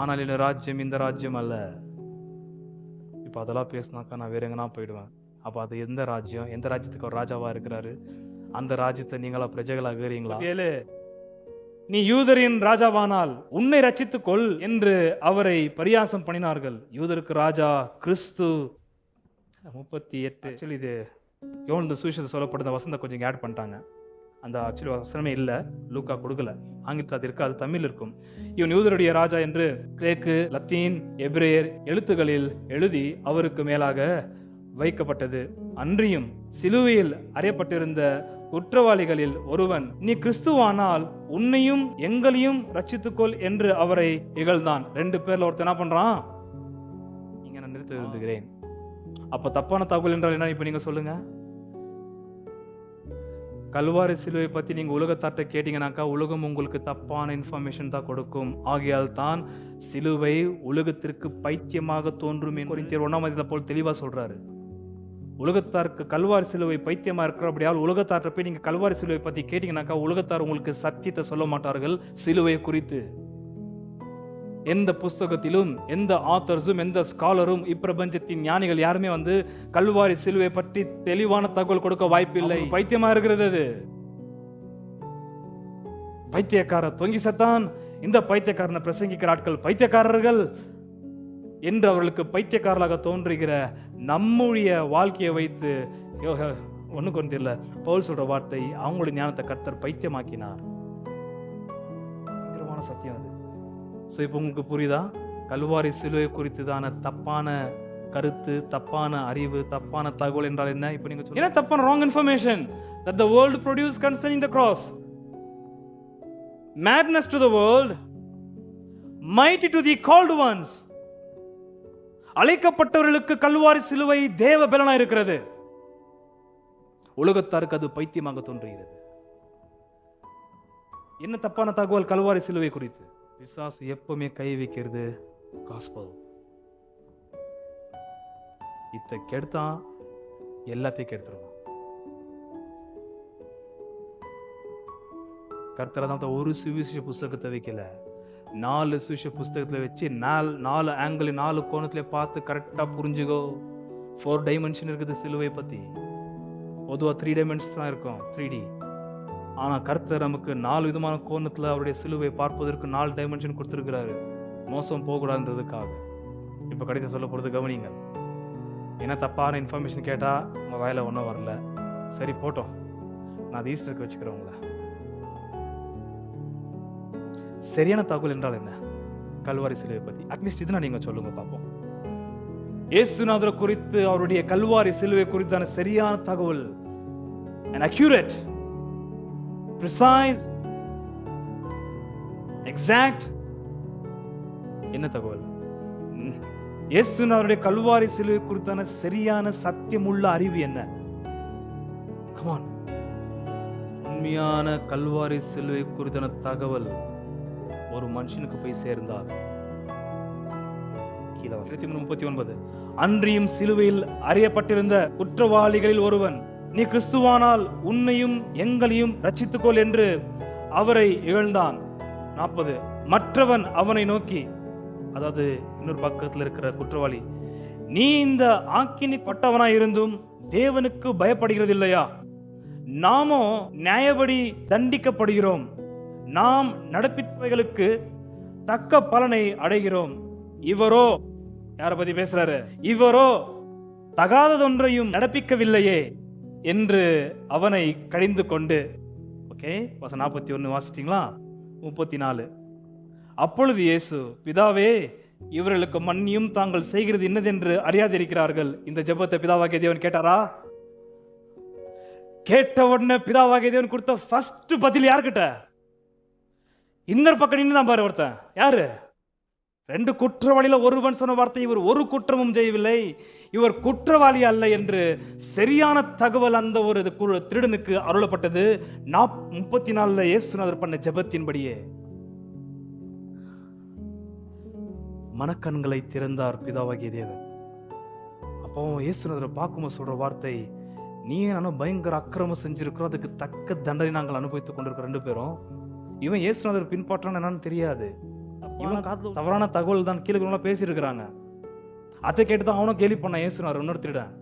ஆனால் இந்த ராஜ்யம் இந்த ராஜ்யம் அல்ல. இப்ப அதெல்லாம் பேசினாக்கா நான் வேற எங்கன்னா போயிடுவேன். அப்ப அது எந்த ராஜ்யம்? எந்த ராஜ்யத்துக்கு ஒரு ராஜாவா இருக்கிறாரு? அந்த ராஜ்யத்தை நீங்களா பிரஜைகளாக இருக்கிறீங்களா? நீ யூதரின் ராஜாவானால் உன்னை ரட்சித்துக் கொள் என்று அவரை பரியாசம் பண்ணினார்கள். யூதருக்கு ராஜா கிறிஸ்து. 38 இது யோவான் சுவிசேஷத்தில் சொல்லப்படுற வசனத்தை கொஞ்சம் ஆட் பண்ணிட்டாங்க. அந்த ஆக்சுவலி வசனமே இல்லை, லூக்கா கொடுக்கல. ஆங்கிலத்தில் அது இருக்கு, அது தமிழ் இருக்கும். இவன் யூதருடைய ராஜா என்று கிரேக்கு, லத்தீன், எபிரேயர் எழுத்துக்களில் எழுதி அவருக்கு மேலாக வைக்கப்பட்டது. அன்றியும் சிலுவையில் அறையப்பட்டிருந்த குற்றவாளிகளில் ஒருவன், நீ கிறிஸ்துவானால் உன்னையும் எங்களையும் ரட்சித்துக்கொள் என்று அவரை இகழ்ந்தான். 2 பேர்ல ஒருத்தர் என்ன பண்றான்? இங்க நான் நிறுத்த விரும்புகிறேன். அப்ப தப்பான தகவல் என்றால் என்ன? இப்ப நீங்க சொல்லுங்க. கல்வாரி சிலுவை பத்தி நீங்க உலகத்தாட்ட கேட்டீங்கன்னாக்கா உலகம் உங்களுக்கு தப்பான இன்ஃபர்மேஷன் தான் கொடுக்கும். ஆகையால் தான் சிலுவை உலகத்திற்கு பைத்தியமாக தோன்றும் என்று கொரிந்தியர் 1 போல் தெளிவா சொல்றாரு. உலகத்தாருக்கு கல்வாரி சிலுவை பைத்தியமா இருக்கிறபடியால் உலகத்தாற்ற போய் நீங்க கல்வாரி சிலுவை பத்தி கேட்டீங்கன்னாக்கா உலகத்தார் உங்களுக்கு சத்தியத்தை சொல்ல மாட்டார்கள். சிலுவை குறித்து எந்த புஸ்தகத்திலும் எந்த ஆத்தர்ஸும் எந்த ஸ்காலரும் இப்பிரபஞ்சத்தின் ஞானிகள் யாருமே கல்வாரி சிலுவை பற்றி தெளிவான தகவல் கொடுக்க வாய்ப்பில்லை. பைத்தியமா இருக்கிறது அது. பைத்தியக்கார தொங்கி சத்தான். இந்த பைத்தியக்காரனை பிரசங்கிக்கிற ஆட்கள் பைத்தியக்காரர்கள் என்று அவர்களுக்கு பைத்தியக்காரர்களாக தோன்றுகிற நம்முடைய வாழ்க்கையை வைத்து ஒண்ணு கொரிந்தியர்ல பவுல் சொல்ற வார்த்தை, அவங்களுடைய ஞானத்தை கர்த்தர் பைத்தியமாக்கினார். பயங்கரமான சத்தியம் அது. சோ இப்போ உங்களுக்கு புரியுதா? கல்வாரி சிலுவை குறித்துதான தப்பான கருத்து, தப்பான அறிவு, தப்பான தகவல் என்றால் என்ன? இப்போ நீங்க என்ன தப்பான wrong information that the world produced concerning the cross. Madness to the world, mighty to the called ones. அழைக்கப்பட்டவர்களுக்கு Kalvari சிலுவை தேவ பலனா இருக்கிறது, உலகத்தாருக்கு அது பைத்தியமாக தோன்றுகிறது. என்ன தப்பான தகவல் கல்வாரி சிலுவை குறித்து? பிசாசு எப்பவுமே கை வைக்கிறது காஸ்பல். இத்த கெடுத்தான் எல்லாத்தையும் கெடுத்துருவான். கர்த்தர் தான் ஒரு சுவிசேஷ புஸ்தகத்தை வைக்கல, 4 சுவிசேஷ புஸ்தகத்துல வச்சு 4 ஆங்கிள் 4 கோணத்துல பார்த்து கரெக்டா புரிஞ்சுக்கோ. 4 டைமென்ஷன் இருக்குது சிலுவை பத்தி. பொதுவா 3 டைமென்ஷன்ஸ் தான் இருக்கும், 3D. ஆனா கர்த்தர் நமக்கு 4 விதமான கோணத்துல அவருடைய சிலுவை பார்ப்பதற்கு 4 டைமென்ஷன் கொடுத்திருக்கிறாரு, மோசம் போகக்கூடாதுன்றதுக்காக. இப்ப கடைசி சொல்ல போறது கவனிங்க. என்ன தப்பான இன்ஃபர்மேஷன் கேட்டா உங்க வாயில ஒன்றும் வரல, சரி போட்டோம், நான் அது ஈஸ்டருக்கு வச்சுக்கிறேன். உங்களை சரியான தகவல் என்றால் என்ன கல்வாரி சிலுவை பத்தி? அட்லீஸ்ட் இதுனா நீங்க சொல்லுங்க பார்ப்போம். இயேசுநாதர் குறித்து, அவருடைய கல்வாரி சிலுவை குறித்தான சரியான தகவல், an accurate, precise, exact என்ன தகவல்? இயேசுநாதருடைய கல்வாரி சிலுவை குறித்தான சரியான சத்தியமுள்ள அறிவு என்ன? Come on. உண்மையான கல்வாரி சிலுவை குறித்தான தகவல் ஒரு மனுஷனுக்கு போய் சேர்ந்தால், கீழே 39 அன்றியும் சிலுவையில் அறியப்பட்டிருந்த குற்றவாளிகளில் ஒருவன், நீ கிறிஸ்துவானால் உன்னையும் எங்களையும் ரட்சித்துக்கொள் என்று அவரை இகழ்ந்தான். 40 மற்றவன் அவனை நோக்கி, அதாவது இன்னொரு பக்கத்தில் இருக்கிற குற்றவாளி, நீ இந்த ஆக்கினி பட்டவனாய் இருந்தும் தேவனுக்கு பயப்படுகிறது இல்லையா? நாமோ நியாயப்படி தண்டிக்கப்படுகிறோம், நாம் நடப்பித்தவைகளுக்கு தக்க பலனை அடைகிறோம். இவரோ, யார பத்தி பேசுறாரு? இவரோ தகாததொன்றையும் நடப்பிக்கவில்லையே என்று அவனை கடிந்து கொண்டு. ஓகே, 41 வாசிட்டீங்களா? 34 அப்பொழுது இயேசு, பிதாவே இவர்களுக்கு மன்னியும், தாங்கள் செய்கிறது இன்னதென்று அறியாதிருக்கிறார்கள். இந்த ஜெபத்தை பிதாவாகிய தேவன் கேட்டாரா? கேட்ட உடனே பிதாவாகிய தேவன் கொடுத்த ஃபர்ஸ்ட் பதில் யார்கிட்ட? இந்த பக்கம் நின்று தான் பாரு ஒருத்தன். யாரு? 2 குற்றவாளியில ஒருவன் சொன்ன வார்த்தை, இவர் ஒரு குற்றமும் செய்யவில்லை, இவர் குற்றவாளி அல்ல என்று சரியான தகவல் அந்த ஒரு திருடனுக்கு அருளப்பட்டது 34 இயேசுநாதர் பண்ண ஜெபத்தின்படியே. மனக்கண்களை திறந்தார் பிதாவாகிய தேவன். அப்போ இயேசுநாதரை பார்க்கும்போது சொல்ற வார்த்தை, நீ நானும் பயங்கர அக்கிரமம் செஞ்சிருக்கிறோம், அதுக்கு தக்க தண்டனை நாங்கள் அனுபவித்துக் கொண்டிருக்கிறோம் 2 பேரும். இவன் இயேசுநாதர் பின்பற்றான்னு என்னன்னு தெரியாது, இவன் தவறான தகவல் தான் கீழே பேசி இருக்கிறாங்க. அதை கேட்டுதான் அவனும் கேள்வி பண்ண இயேசுநாதர் இன்னொரு திருடன்.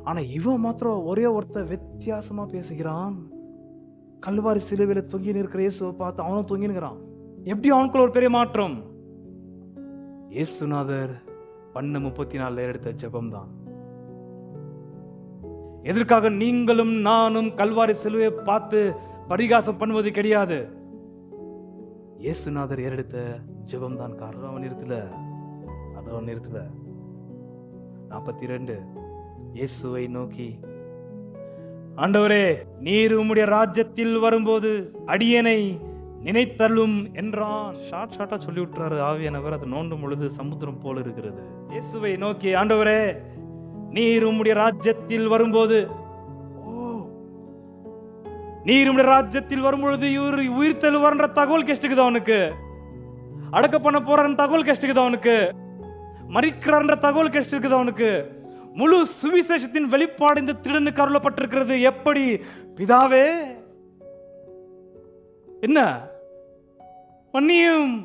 ஆனா இவன் மாத்திரம் ஒரே ஒருத்த வித்தியாசமா பேசுகிறான். கல்வாரி சிலுவையில தொங்கி நிற்கிற இயேசுவை பார்த்து அவனும் தொங்கி நிற்கிறான். எப்படி அவனுக்குள்ள ஒரு பெரிய மாற்றம்? இயேசுநாதர் பண்ண 34 எடுத்த ஜெபம் தான். எதற்காக நீங்களும் நானும் கல்வாரி சிலுவையை பார்த்து பரிகாசம் பண்ணுவது கிடையாது. இயேசுநாதர் ஏறெடுத்த ஜெபம் தான் காரணம். அவன் நிறுத்தல. 42 இயேசுவை நோக்கி, ஆண்டவரே நீர் உம்முடைய ராஜ்யத்தில் வரும்போது அடியேனை நினைத்தள்ளும் என்றான். ஷார்ட்டா சொல்லி விட்டுறாரு ஆவியானவர். அது நோண்டும் பொழுது சமுத்திரம் போல இருக்கிறது. இயேசுவை நோக்கி, ஆண்டவரே நீர் உம்முடைய ராஜ்யத்தில் வரும்போது, நீர் உம்முடைய ராஜ்யத்தில் வரும்பொழுது இவர் உயிர் தெழுவார்ன்ற தகவல் கெஸ்டுக்குது அவனுக்கு, அடக்க பண்ண போறான்ற தகவல் கெஸ்டுக்குது அவனுக்கு, மரிக்கிறார்ன்ற தகவல் கெஸ்டுக்குது அவனுக்கு. முழு சுவிசேஷத்தின் வெளிப்பாடு இந்த திருடனுக்கு அருளப்பட்டிருக்கிறது. எப்படி? பிதாவே என்ன மன்னியும்.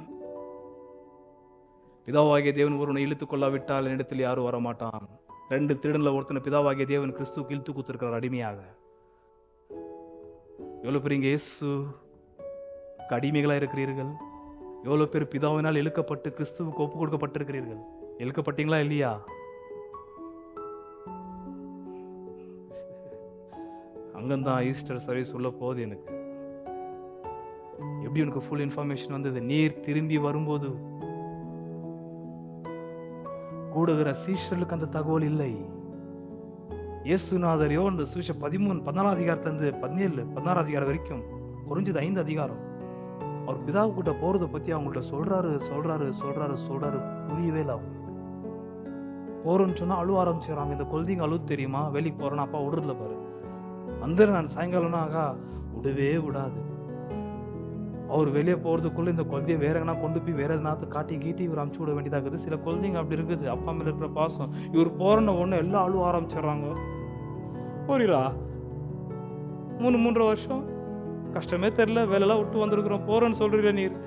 பிதாவாகிய தேவன் ஒருவனை இழுத்துக் கொள்ளாவிட்டால் என்னிடத்தில் யாரும் வரமாட்டான். 2 திருடன்ல ஒருத்தனை பிதாவாகிய தேவன் கிறிஸ்துவுக்கு இழுத்து கொடுத்திருக்கிறார் அடிமையாக. எவ்வளவு பேர் இங்க இயேசு அடிமைகளா இருக்கிறீர்கள்? எவ்வளவு பேர் பிதாவினால் இழுக்கப்பட்டு கிறிஸ்துவுக்கு ஒப்பு கொடுக்கப்பட்டிருக்கிறீர்கள்? இழுக்கப்பட்டீங்களா இல்லையா? அங்கதான் ஈஸ்டர் சர்வீஸ் உள்ள போகுது. எனக்கு எப்படி உனக்கு ஃபுல் இன்ஃபர்மேஷன் வந்தது? நீர் திரும்பி வரும்போது கூடுகிற சீஷர்களுக்கு அந்த தகவல் இல்லை. இயேசுநாதரையோ அந்த சுவிச 14 அதிகாரத்திலிருந்து 16 அதிகாரம் வரைக்கும் குறைஞ்சது 5 அதிகாரம் அவர் பிதாவு கிட்ட போறதை பத்தி அவங்கள்ட்ட சொல்றாரு. புரியவே இல்லை. அவங்க போறோம்னு சொன்னா அழுவ ஆரம்பிச்சுறாங்க. இந்த குழந்தைங்க அழுவு தெரியுமா? வேலைக்கு போறேன்னா அப்பா விடுறதுல பாரு. அந்த நான் சாயங்காலம்னா ஆகா விடவே விடாது. அவர் வெளியே போறதுக்குள்ள இந்த குழந்தைய வேற எங்கன்னா கொண்டு போய் வேற எதனாவது காட்டி இவர் அமுச்சு விட வேண்டியதா இருக்குது. சில குழந்தைங்க அப்படி இருக்குது. அப்பா மேல இருக்கிற பாசம். இவர் போறன ஒண்ணு எல்லாம் அழுவ ஆரம்பிச்சிடுறாங்க. புரியுதா? 3 வருஷம் கஷ்டமே தெரியல, வேலையெல்லாம் விட்டு வந்திருக்கிறோம், போறேன்னு சொல்றீங்க நீர்.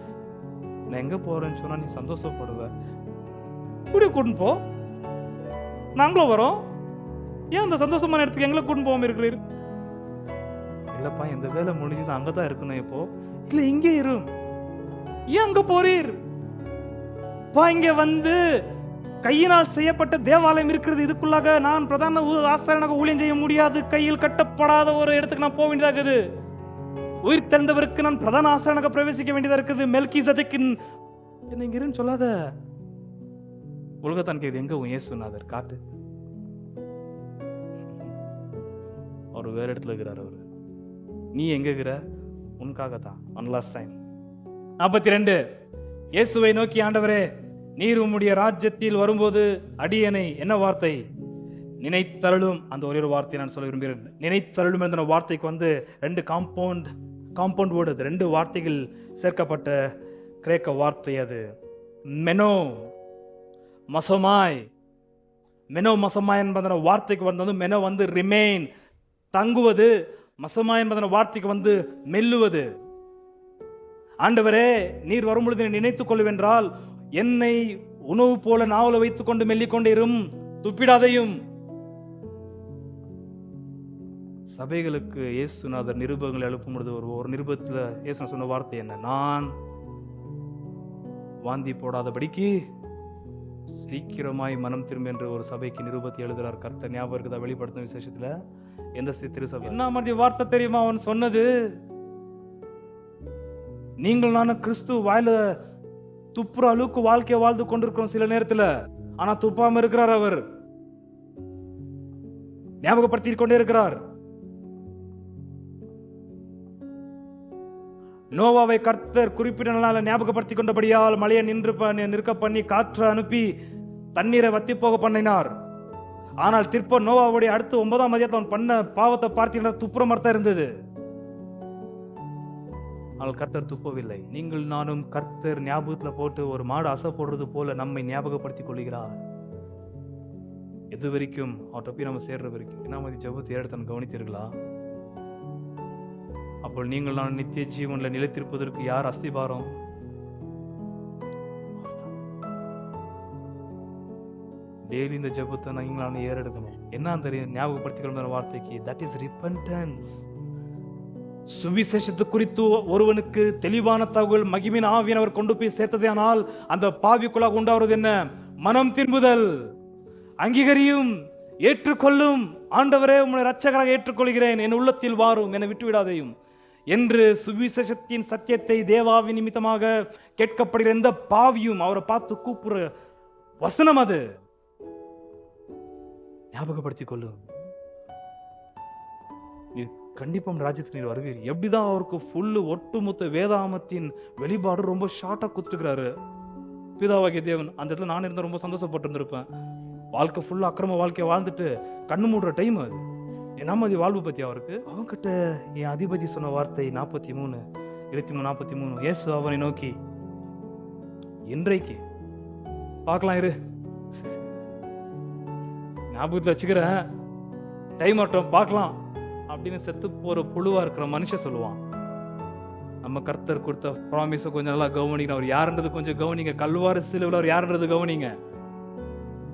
நான் எங்க போறேன்னு சொன்னா நீ சந்தோஷப்படுவ. கூட கூட்டின்னு போ, நாங்களும் வரோம். ஏன் அந்த சந்தோஷமான இடத்துக்கு எங்களை கூட்டின்னு போகாம இருக்கிறீர்? இல்லப்பா இந்த வேலை முடிஞ்சு நான் அங்கதான் இருக்கணும். இப்போ இல்ல இங்கே இரு. ஏன் அங்க போறீர்? பா இங்க வந்து கையினால் செய்யப்பட்ட தேவாலயம் இருக்கிறது. இதுக்குள்ளாக நான் பிரதான ஆசாரியனாக ஊழியம் செய்ய முடியாது. கையில் கட்டப்படாத ஒரு இடத்துக்கு நான் போக வேண்டியதா இருக்குது. உயிர் தெரிந்தவருக்கு நான் பிரதான ஆசாரியனாக பிரவேசிக்க வேண்டியதா இருக்குது. மெல்கிசேதேக்கின் என்ன இங்க இருன்னு சொல்லாத. உலகத்தான் கேக்குது, எங்க உன் இயேசுநாதர் காட்டு. அவர் வேற இடத்துல இருக்கிறார். அவரு நீ எங்க இருக்கிற? உனக்காகத்தான். ஒன் லாஸ்ட் டைம் 42 இயேசுவை நோக்கி, ஆண்டவரே நீர் உம்முடைய ராஜ்யத்தில் வரும்போது அடியனை என்ன வார்த்தை? நினைத்தருளும். அந்த ஒரே ஒரு வார்த்தையை நான் சொல்ல விரும்புகிறேன். நினைத்தருளும் என்ற வார்த்தைக்கு வந்து 2 காம்பவுண்ட் வேர்டு, அது 2 வார்த்தைகள் சேர்க்கப்பட்ட கிரேக்க வார்த்தை. அது மெனோ மசமாய். மெனோ மசமாய் என்பதன வார்த்தைக்கு வந்து மெனோ வந்து ரிமைன், தங்குவது. மசமாய் என்பதன வார்த்தைக்கு வந்து மெல்லுவது. ஆண்டவரே நீர் வரும்பொழுது நினைத்துக் கொள்ளுவென்றால் என்னை உணவு போல நாவல வைத்துக் கொண்டு மெல்லிக்கொண்டே இரும், துப்பிடாதையும். சபைகளுக்கு இயேசுநாதர் நிருபங்களை எழுப்பும் பொழுது ஒரு நிருபத்துல இயேசு சொன்ன வார்த்தை என்ன? நான் வாந்தி போடாதபடிக்கு சீக்கிரமாய் மனம் திரும்ப என்று ஒரு சபைக்கு நிருபத்தை எழுதுறார் கர்த்தர். ஞாபகம் இருக்குதா? வெளிப்படுத்தும் விசேஷத்துல எந்த திருசபை? என்ன மாதிரி வார்த்தை தெரியுமா அவன் சொன்னது? நீங்கள் நானும் கிறிஸ்து வாயில துப்புற அளவுக்கு வாழ்க்கையை வாழ்ந்து கொண்டிருக்கிறோம் சில நேரத்துல. ஆனா துப்பாம இருக்கிறார். அவர் ஞாபகப்படுத்தி கொண்டே இருக்கிறார். நோவாவை கர்த்தர் குறிப்பிட்ட நாளால ஞாபகப்படுத்தி கொண்டபடியால் மழையை நிற்க பண்ணி காற்று அனுப்பி தண்ணீரை வத்தி போக பண்ணினார். ஆனால் திருப்ப நோவாவுடைய அடுத்து 9ஆம் அதிகாரத்தில் அவன் பண்ண பாவத்தை பார்த்தீங்கன்னா துப்புற மரத்தா இருந்தது. ஆனால் கர்த்தர் துப்பவில்லை. நீங்கள் நானும் கர்த்தர் ஞாபகத்துல போட்டு ஒரு மாடு அசை போடுறது போல நம்மை ஞாபகப்படுத்திக் கொள்கிறார். எது வரைக்கும் அவர்கிட்ட போய் நம்ம சேர்ற வரைக்கும். என்ன மாதிரி ஜெபத்தை ஏறத்தான் கவனித்தீர்களா? அப்போ நீங்கள் நான் நித்திய ஜீவன்ல நிலைத்திருப்பதற்கு யார் அஸ்திபாரம்? டெய்லி இந்த ஜெபத்தை நீங்களும் ஏறெடுக்கணும். என்ன தெரியும் ஞாபகப்படுத்திக்கொள்ள வார்த்தைக்கு? That is ரிபென்டன்ஸ். சுவிசேஷத்து குறித்து ஒருவனுக்கு தெளிவான தகவல் மகிமையின் ஆவியானவர் கொண்டு போய் சேர்த்ததே. ஆனால் அந்த பாவிக்குள்ளாக உண்டாவது என்ன? மனம் திரும்புதல். அங்கீகரியும், ஏற்றுக்கொள்ளும். ஆண்டவரே உம்முடைய இரட்சகராக ஏற்றுக்கொள்கிறேன், என் உள்ளத்தில் வாரும், என்னை விட்டுவிடாதையும் என்று சுவிசேஷத்தின் சத்தியத்தை தேவாவின் நிமித்தமாக கேட்கப்படுகிற எந்த பாவியும் அவரை பார்த்து கூப்புற வசனம் அது. ஞாபகப்படுத்திக் கொள்ளும். கண்டிப்பா ராஜ்யத்துக்கு நீர் வருவீர். எப்படிதான் அவருக்கு ஃபுல்லு ஒட்டுமொத்த வேதாமத்தின் வெளிப்பாடு ரொம்ப ஷார்ட்டா கொடுத்துருக்கிறாரு பிதாவாகிய தேவன். அந்த இடத்துல நான் இருந்தா ரொம்ப சந்தோஷப்பட்டு இருந்திருப்பேன். வாழ்க்கை ஃபுல்லா அக்கிரம வாழ்க்கையை வாழ்ந்துட்டு கண்ணு மூடுற டைம் அது. என்ன மாதிரி வாழ்வு பத்தி அவருக்கு? அவன்கிட்ட என் அதிபதி சொன்ன வார்த்தை 43 இயேசு அவனை நோக்கி, இன்றைக்கு பார்க்கலாம் இரு, ஞாபகத்தில் வச்சுக்கிறேன், டைம் ஆட்டம் பார்க்கலாம் அப்படின்னு செத்து போற புழுவா இருக்கிற மனுஷன் சொல்லுவான். நம்ம கர்த்தர் கொடுத்த ப்ராமிஸை கொஞ்சம் நல்லா கவனிங்க. அவர் யாருன்றது கொஞ்சம் கவனிங்க. கல்வாரி சிலுவையில் அவர் யாருன்றது கவனிங்க.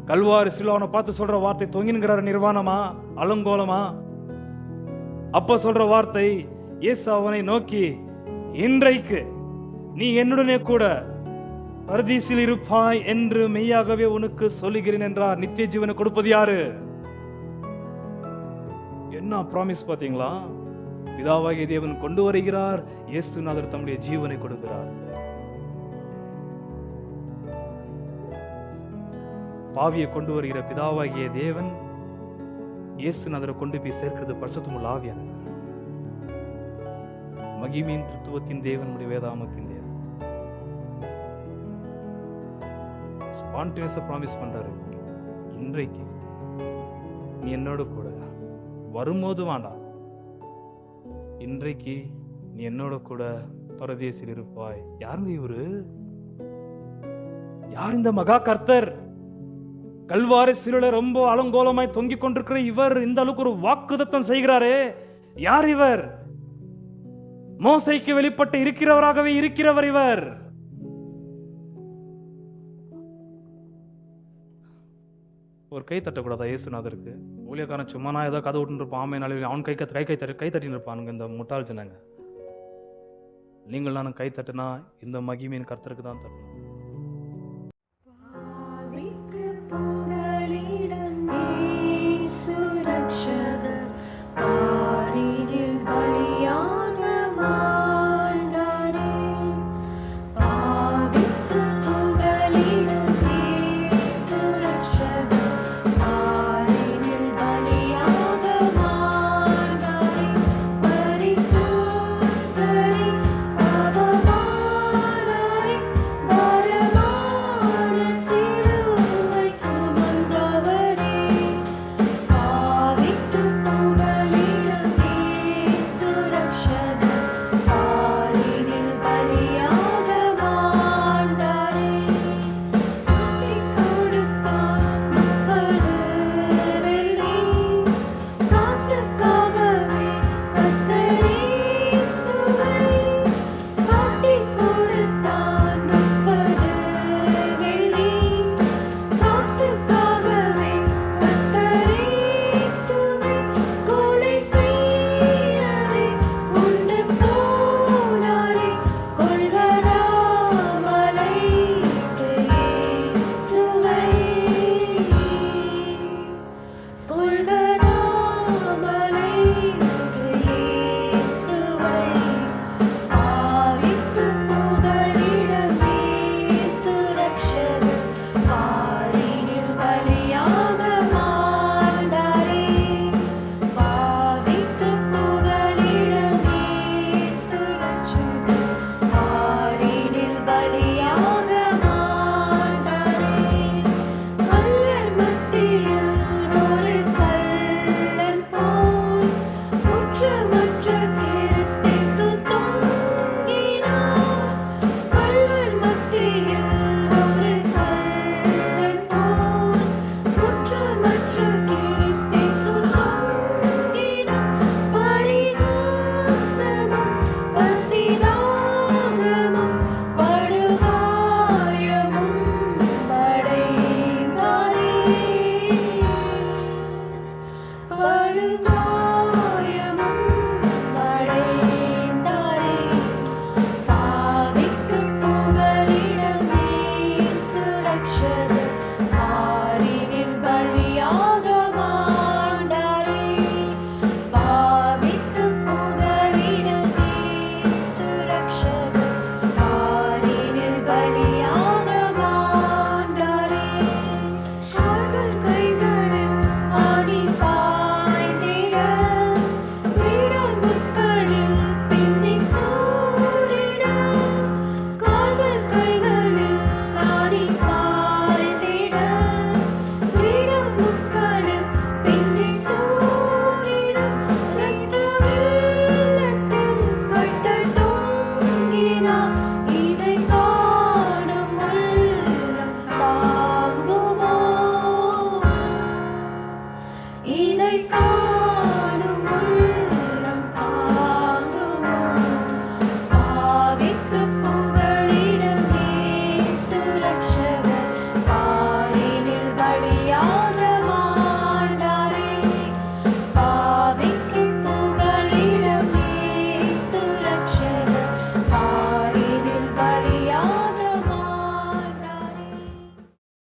கல்வாரி சிலுவை அவனை பார்த்து சொல்ற வார்த்தை தொங்கினுங்கிறாரு நிர்வாணமா அலங்கோலமா? அப்ப சொல்ற வார்த்தை இயேசு அவனை நோக்கி, இன்றைக்கு நீ என்னுடனே கூட பரதீசில் இருப்பாய் என்று மெய்யாகவே உனக்கு சொல்லுகிறேன் என்றார். நித்திய ஜீவனை கொடுப்பது யாரு? என்ன ப்ராமிஸ் பாத்தீங்களா? பிதாவாகிய தேவன் கொண்டு வருகிறார், இயேசுநாதர் தம்முடைய ஜீவனை கொடுக்கிறார். பாவியை கொண்டு வருகிற பிதாவாகிய தேவன் இயேசுநாதரை கொண்டு போய் சேர்க்கிறது பரிசுத்தமுள்ள ஆவியானவர். மகிமையின் திருத்துவத்தின் தேவனுடைய வேதாமத்தின் தேவன் ஸ்பான்டேனியஸா ப்ராமிஸ் பண்றாரு, இன்றைக்கு நீ என்னோட கூட வரும்போது வேண்டாம், இன்றைக்கு நீ என்னோட கூட பரதேசில் இருப்பாய். யாருங்க இவரு? யார் இந்த மகா கர்த்தர்? கல்வாரி சிலுவையில ரொம்ப அலங்கோலமாய் தொங்கிக் கொண்டிருக்கிற இவர் இந்த அளவுக்கு ஒரு வாக்குதத்தம் செய்கிறாரே, யார் இவர்? மோசைக்கு வெளிப்பட்டு இருக்கிறவராகவே இருக்கிறவர் இவர். ஒரு கை தட்டக்கூடாதா இயேசுநாதருக்கு? ஊழியக்காரன் சும்மா நான் ஏதோ கதை விட்டு இருப்பான், ஆமை நாளில் அவன் கை தட்டின்னு இருப்பானுங்க இந்த முட்டாள் ஜனங்க. நீங்கள் நானும் கை தட்டுனா இந்த மகிமையின் கர்த்தருக்கு தான் தட்டணும். Now